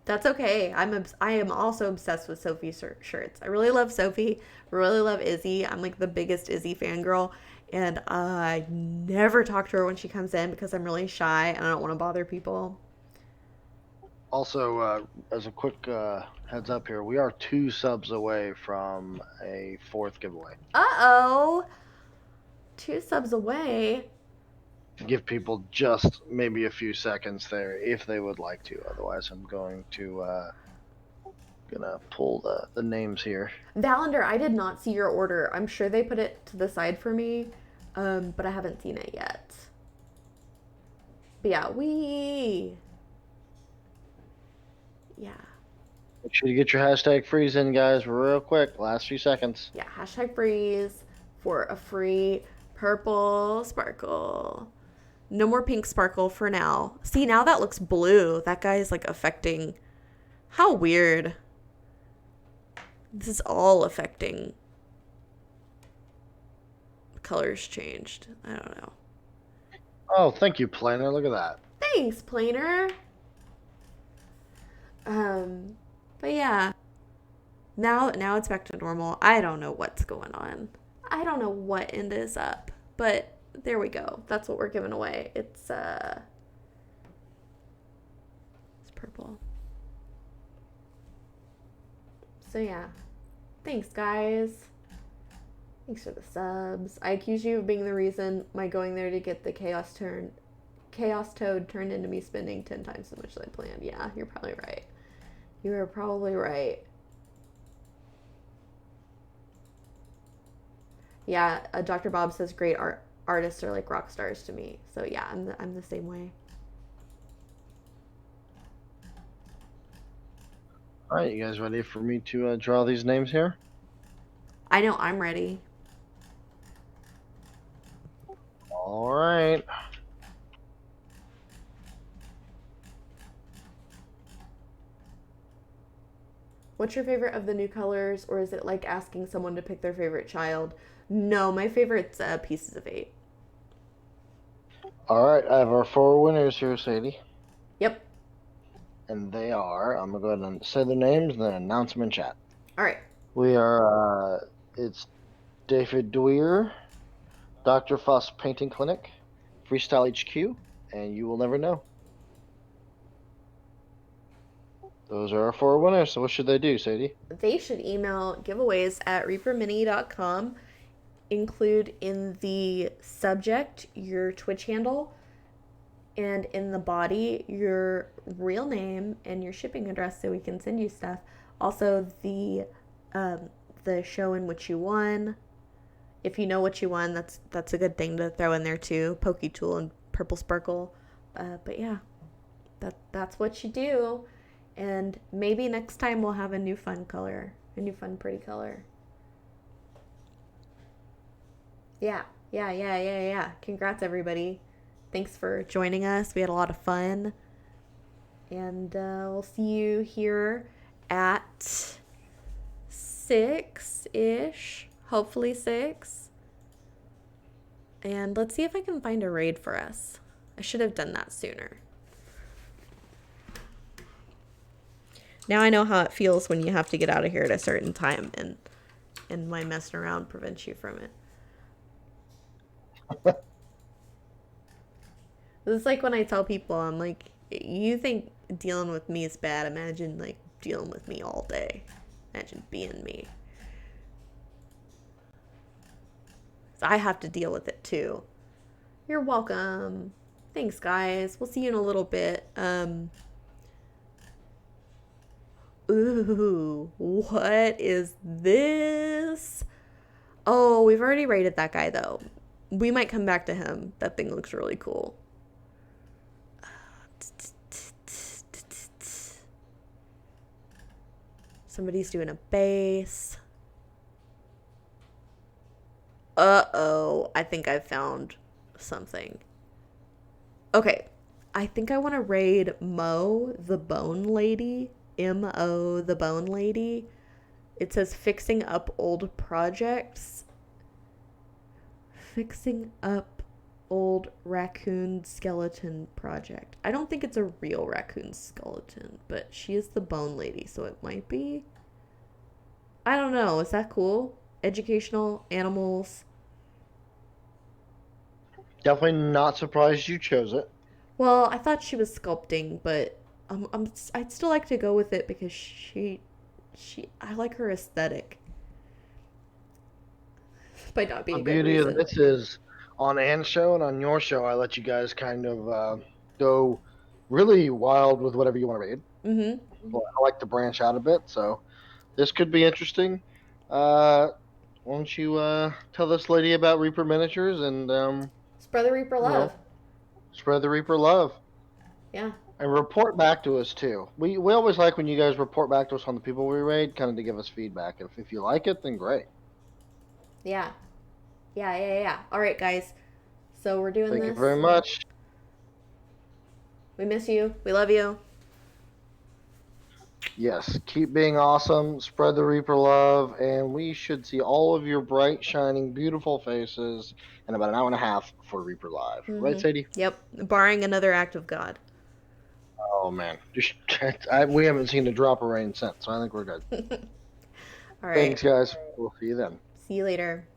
That's okay. I am also obsessed with Sophie shirts. I really love Sophie. I really love Izzy. I'm like the biggest Izzy fangirl. And I never talk to her when she comes in because I'm really shy and I don't want to bother people. Also, as a quick heads up here, we are 2 subs away from a 4th giveaway. Uh-oh. 2 subs away. Give people just maybe a few seconds there if they would like to. Otherwise, I'm going to gonna pull the names here. Valander, I did not see your order. I'm sure they put it to the side for me, but I haven't seen it yet. But yeah, yeah. Make sure you get your hashtag freeze in, guys, real quick. Last few seconds. Yeah, hashtag freeze for a free purple sparkle. No more pink sparkle for now. See, now that looks blue. That guy is like affecting. How weird. This is all affecting. colors changed. I don't know. Oh, thank you, Planner. Look at that. Thanks, Planer. But yeah. Now it's back to normal. I don't know what's going on. I don't know what end is up. But there we go. That's what we're giving away. It's purple. So yeah. Thanks, guys. Thanks for the subs. I accuse you of being the reason my going there to get the Chaos Toad turned into me spending 10 times as much as I planned. Yeah, you're probably right. You are probably right. Yeah, Dr. Bob says great artists are like rock stars to me. So yeah, I'm the same way. All right, you guys ready for me to draw these names here? I know I'm ready. All right. What's your favorite of the new colors, or is it like asking someone to pick their favorite child? No, my favorite's Pieces of 8. All right, I have our 4 winners here, Sadie. Yep. And they are, I'm going to go ahead and say their names and then announce them in chat. All right. We are, it's DaefydWyr, DoctorFaustPaintingClinic, Freestyle HQ, and You Will Never Know. Those are our 4 winners. So what should they do, Sadie? They should email giveaways at reapermini.com. Include in the subject your Twitch handle, and in the body your real name and your shipping address so we can send you stuff. Also the show in which you won. If you know what you won, that's a good thing to throw in there too. Pokey Tool and Purple Sparkle. But yeah, that's what you do. And maybe next time we'll have a new fun color, a new fun pretty color. Yeah. Congrats, everybody. Thanks for joining us. We had a lot of fun. And we'll see you here at 6-ish. Hopefully 6. And let's see if I can find a raid for us. I should have done that sooner. Now I know how it feels when you have to get out of here at a certain time, and my messing around prevents you from it. This is like when I tell people, I'm like, you think dealing with me is bad? Imagine like dealing with me all day. Imagine being me. So I have to deal with it too. You're welcome. Thanks, guys. We'll see you in a little bit. Ooh, what is this? Oh, we've already rated that guy though. We might come back to him. That thing looks really cool. Somebody's doing a bass. Uh-oh. I think I found something. Okay. I think I want to raid Mo, the Bone Lady. M-O, the Bone Lady. It says fixing up old projects. Fixing up old raccoon skeleton project. I don't think it's a real raccoon skeleton, but she is the Bone Lady, so it might be. I don't know. Is that cool? Educational animals. Definitely not surprised you chose it. Well, I thought she was sculpting, but I'd still like to go with it because I like her aesthetic. By not being The a good beauty reason. of this is on Anne's show and on your show, I let you guys kind of go really wild with whatever you want to read. Mm-hmm. Well, I like to branch out a bit, so this could be interesting. Why don't you tell this lady about Reaper miniatures and Spread the Reaper love. spread the Reaper love. Yeah. And report back to us too. We always like when you guys report back to us on the people we raid, kind of to give us feedback. If you like it, then great. Yeah. All right, guys. So we're doing this. Thank you very much. We miss you. We love you. Yes, keep being awesome, spread the Reaper love, and we should see all of your bright, shining, beautiful faces in about an hour and a half for Reaper Live. Right, Sadie? Yep, barring another act of God. Oh, man. We haven't seen a drop of rain since, so I think we're good. All right. Thanks, guys. We'll see you then. See you later.